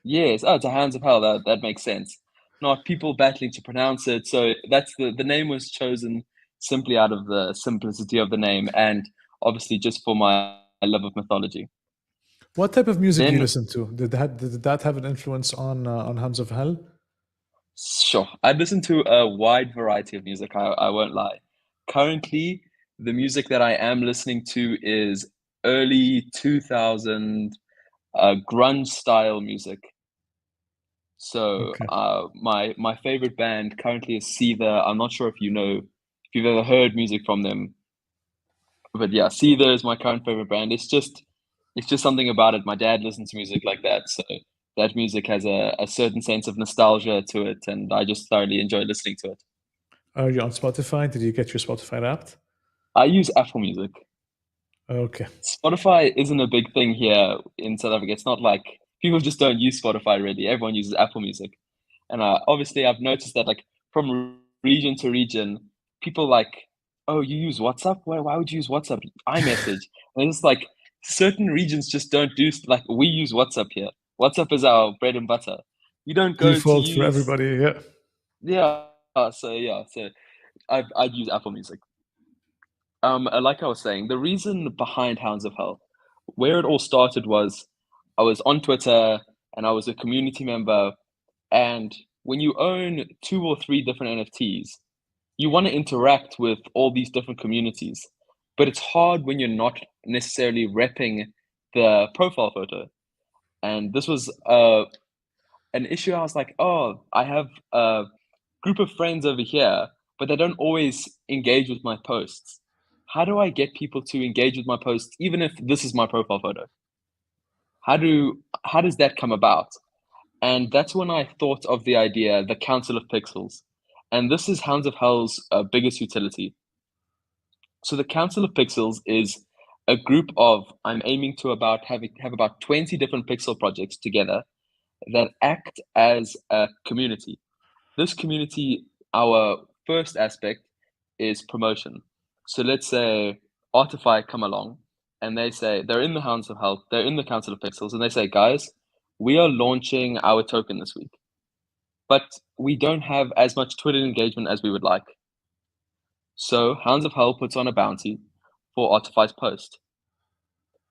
Yes, it's a Hounds of Hell. That makes sense. Not people battling to pronounce it. So that's the name was chosen simply out of the simplicity of the name, and obviously just for my love of mythology. What type of music do you listen to? Did that have an influence on Hounds of Hell? Sure. I listen to a wide variety of music, I won't lie. Currently, the music that I am listening to is early 2000 grunge style music. So Okay. my favorite band currently is Seether. I'm not sure if if you've ever heard music from them, but yeah, Seether is my current favorite band. It's just something about it. My dad listens to music like that, so that music has a certain sense of nostalgia to it, and I just thoroughly enjoy listening to it. Are you on Spotify? Did you get your Spotify Wrapped? I use Apple Music. Okay. Spotify isn't a big thing here in South Africa. It's not like people just don't use Spotify really. Everyone uses Apple Music. And obviously, I've noticed that like from region to region, people like, oh, you use WhatsApp? Why would you use WhatsApp? iMessage. And it's like certain regions just don't do like we use WhatsApp here. WhatsApp is our bread and butter. You don't go to Default for use everybody, yeah. so I'd use Apple Music. Like I was saying, the reason behind Hounds of Hell, where it all started was I was on Twitter and I was a community member. And when you own 2 or 3 different NFTs, you want to interact with all these different communities. But it's hard when you're not necessarily repping the profile photo. And this was an issue. I was like, oh, I have a group of friends over here, but they don't always engage with my posts. How do I get people to engage with my posts, even if this is my profile photo? How does that come about? And that's when I thought of the idea, the Council of Pixels. And this is Hounds of Hell's biggest utility. So the Council of Pixels is a group of, I'm aiming to have about 20 different pixel projects together that act as a community. This community, our first aspect is promotion. So let's say Artify come along and they say they're in the Hounds of Hell, they're in the Council of Pixels, and they say, guys, we are launching our token this week, but we don't have as much Twitter engagement as we would like. So Hounds of Hell puts on a bounty for Artify's post.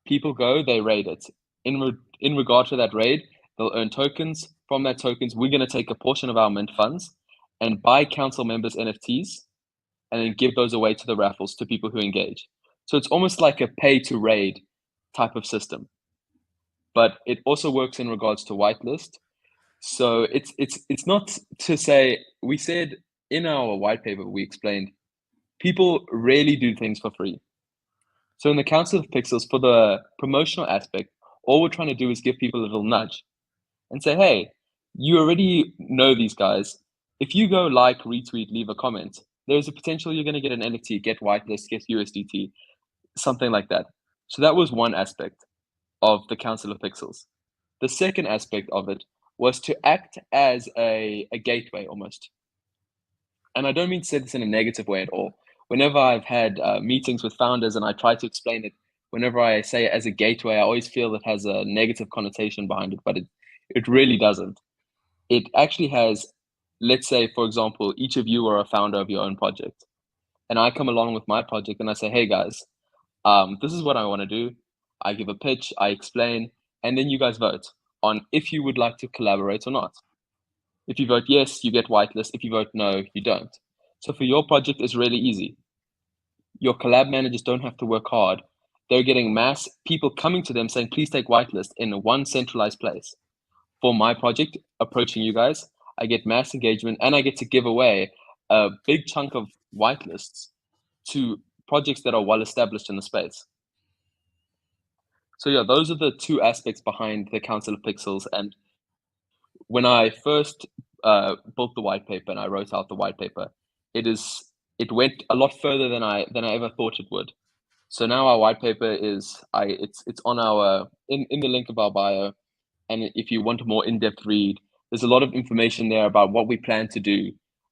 People go, they raid it. In regard to that raid, they'll earn tokens. From that tokens, we're going to take a portion of our mint funds and buy council members' NFTs and then give those away to the raffles to people who engage. So it's almost like a pay to raid type of system. But it also works in regards to whitelist. So it's not to say, we said in our white paper, we explained people rarely do things for free. So in the Council of Pixels, for the promotional aspect, all we're trying to do is give people a little nudge and say, hey, you already know these guys. If you go like, retweet, leave a comment, there's a potential you're going to get an NFT, get whitelist, get USDT, something like that. So that was one aspect of the Council of Pixels. The second aspect of it was to act as a gateway almost. And I don't mean to say this in a negative way at all. Whenever I've had meetings with founders and I try to explain it, whenever I say it as a gateway, I always feel it has a negative connotation behind it, but it really doesn't. It actually has, let's say, for example, each of you are a founder of your own project. And I come along with my project and I say, hey guys, this is what I want to do. I give a pitch, I explain, and then you guys vote on if you would like to collaborate or not. If you vote yes, you get whitelist. If you vote no, you don't. So for your project, it's really easy. Your collab managers don't have to work hard. They're getting mass people coming to them saying, please take whitelist in one centralized place. For my project, approaching you guys, I get mass engagement and I get to give away a big chunk of whitelists to projects that are well established in the space. So yeah, those are the two aspects behind the Council of Pixels. And when I first built the white paper and I wrote out the white paper, it went a lot further than I ever thought it would. So now our white paper it's on our in the link of our bio, and if you want a more in-depth read, there's a lot of information there about what we plan to do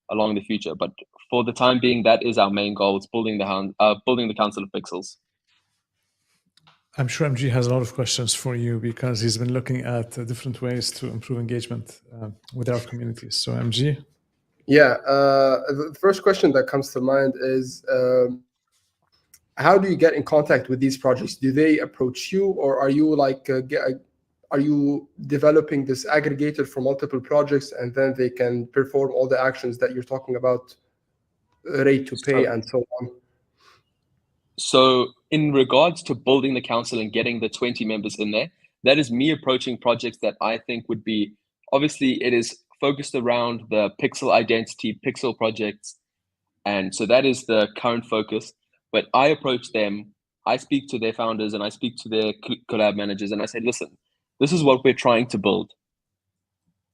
along the future. But for the time being, that is our main goal. It's building the Council of Pixels. I'm sure MG has a lot of questions for you because he's been looking at different ways to improve engagement with our communities. So MG? Yeah, the first question that comes to mind is, how do you get in contact with these projects? Do they approach you, or are you like are you developing this aggregator for multiple projects, and then they can perform all the actions that you're talking about, rate to pay, and so on? So in regards to building the council and getting the 20 members in there, that is me approaching projects that I think would be, obviously it is focused around the pixel identity, pixel projects. And so that is the current focus. But I approach them, I speak to their founders and I speak to their collab managers and I say, listen, this is what we're trying to build.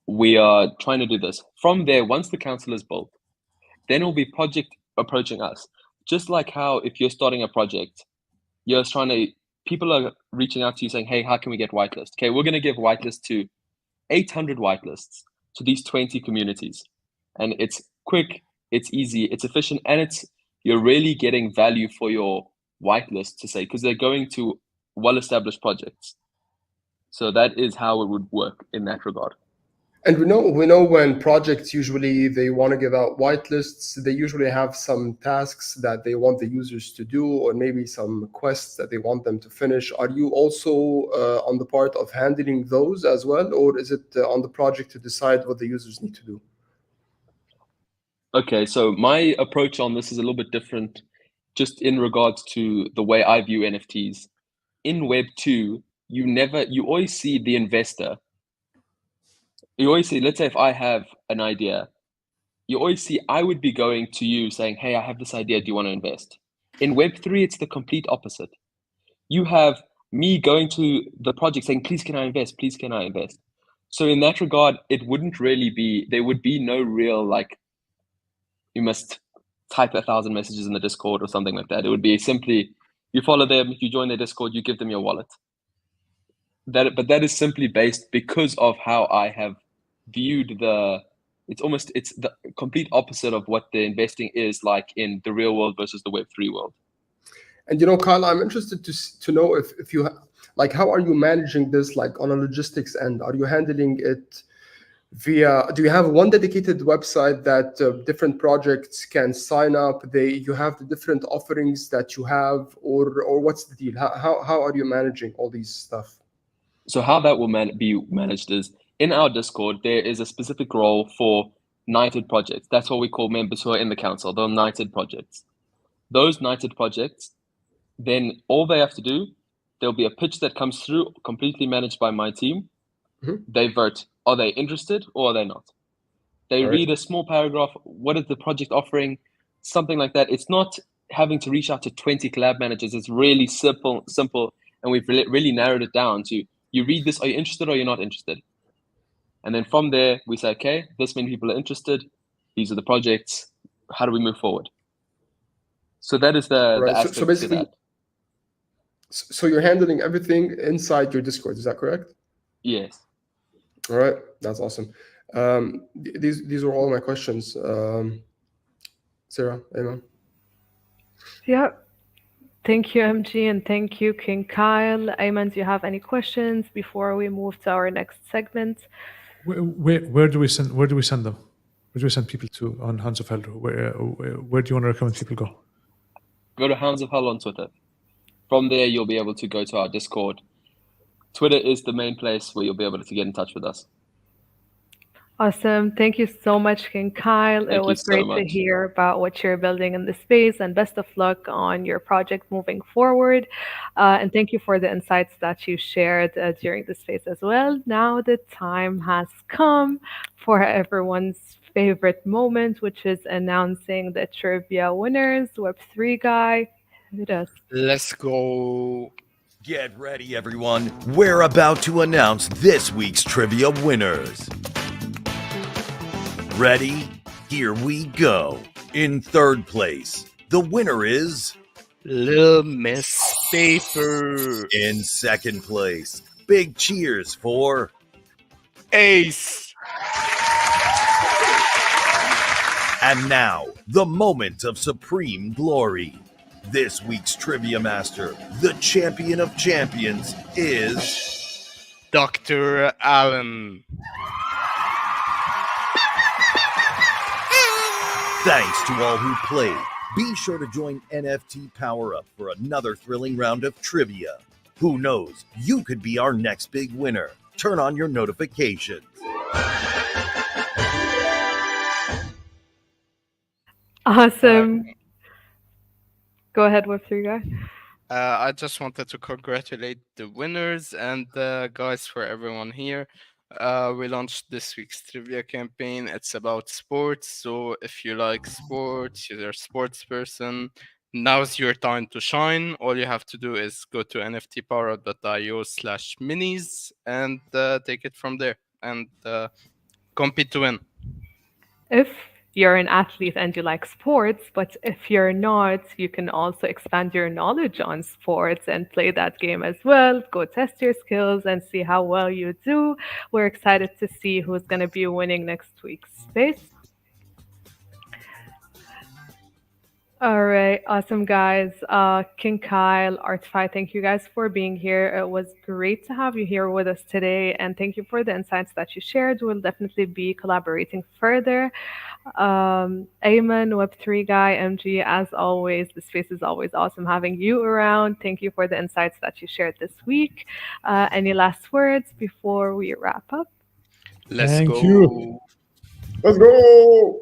We are trying to do this. From there, once the council is built, then it will be project approaching us. Just like how if you're starting a project, people are reaching out to you saying, hey, how can we get whitelist? Okay, we're going to give whitelist to 800 whitelists to these 20 communities. And it's quick, it's easy, it's efficient, and you're really getting value for your whitelist to say, because they're going to well-established projects. So that is how it would work in that regard. And we know when projects usually they want to give out whitelists, they usually have some tasks that they want the users to do, or maybe some quests that they want them to finish. Are you also on the part of handling those as well, or is it on the project to decide what the users need to do? Okay, so my approach on this is a little bit different, just in regards to the way I view NFTs. In Web 2, you always see the investor. You always see, let's say if I have an idea, you always see I would be going to you saying, hey, I have this idea, do you want to invest? In Web3, it's the complete opposite. You have me going to the project saying, please can I invest? Please can I invest? So in that regard, it wouldn't really be, there would be no real, like, you must type 1,000 messages in the Discord or something like that. It would be simply, you follow them, you join their Discord, you give them your wallet. But that is simply based because of how I have viewed it's the complete opposite of what the investing is like in the real world versus the Web3 world. And Kyle, I'm interested to know if you like, how are you managing this, like on a logistics end? Are you handling it via? Do you have one dedicated website that different projects can sign up? You have the different offerings that you have, or what's the deal? How are you managing all these stuff? So how that will be managed is in our Discord, there is a specific role for knighted projects. That's what we call members who are in the council. They're knighted projects. Those knighted projects, then all they have to do, there'll be a pitch that comes through, completely managed by my team. Mm-hmm. They vote. Are they interested or are they not? They read a small paragraph. What is the project offering? Something like that. It's not having to reach out to 20 collab managers. It's really simple, and we've really narrowed it down to, you read this, are you interested or you're not interested? And then from there, we say, okay, this many people are interested. These are the projects. How do we move forward? So that is the aspect so basically, to that. So you're handling everything inside your Discord, is that correct? Yes. All right, that's awesome. These are all my questions. Sarah, Ayman. Yeah. Thank you, MG, and thank you, King Kyle. Ayman, do you have any questions before we move to our next segment? Where do we send them? Where do we send people to on Hounds of Hell? Where do you want to recommend people go? Go to Hounds of Hell on Twitter. From there, you'll be able to go to our Discord. Twitter is the main place where you'll be able to get in touch with us. Awesome. Thank you so much, King Kyle. It was great to hear about what you're building in the space, and best of luck on your project moving forward. And thank you for the insights that you shared during this phase as well. Now the time has come for everyone's favorite moment, which is announcing the trivia winners. Web3 guy, hit us. Let's go. Get ready, everyone. We're about to announce this week's trivia winners. Ready? Here we go. In third place, the winner is Little Miss Paper. In second place, big cheers for Ace. And now, the moment of supreme glory. This week's trivia master, the champion of champions, is Dr. Allen. Thanks to all who played. Be sure to join NFT PowerUp for another thrilling round of trivia. Who knows, you could be our next big winner. turn on your notifications. Awesome. Go ahead, Web3 guy. I just wanted to congratulate the winners and guys, for everyone here. We launched this week's trivia campaign. It's about sports. So if you like sports, you're a sports person, now's your time to shine. All you have to do is go to nftpowerup.io/minis and take it from there and compete to win. If you're an athlete and you like sports, but if you're not, you can also expand your knowledge on sports and play that game as well. Go test your skills and see how well you do. We're excited to see who's going to be winning next week's space. All right, awesome guys. King Kyle, Artify, thank you guys for being here. It was great to have you here with us today, and thank you for the insights that you shared. We'll definitely be collaborating further. Ayman, Web3 guy, MG, as always, the space is always awesome having you around. Thank you for the insights that you shared this week. Any last words before we wrap up? Thank go. you. Let's go.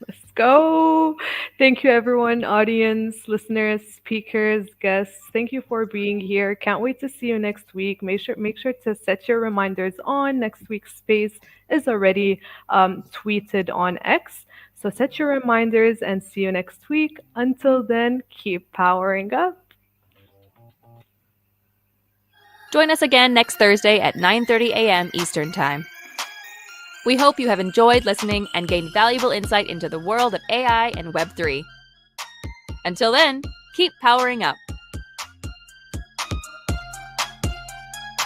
Let's go. Thank you, everyone, audience, listeners, speakers, guests. Thank you for being here. Can't wait to see you next week. Make sure to set your reminders on. Next week's space is already tweeted on X. So set your reminders and see you next week. Until then, keep powering up. Join us again next Thursday at 9:30 a.m. Eastern Time. We hope you have enjoyed listening and gained valuable insight into the world of AI and Web3. Until then, keep powering up.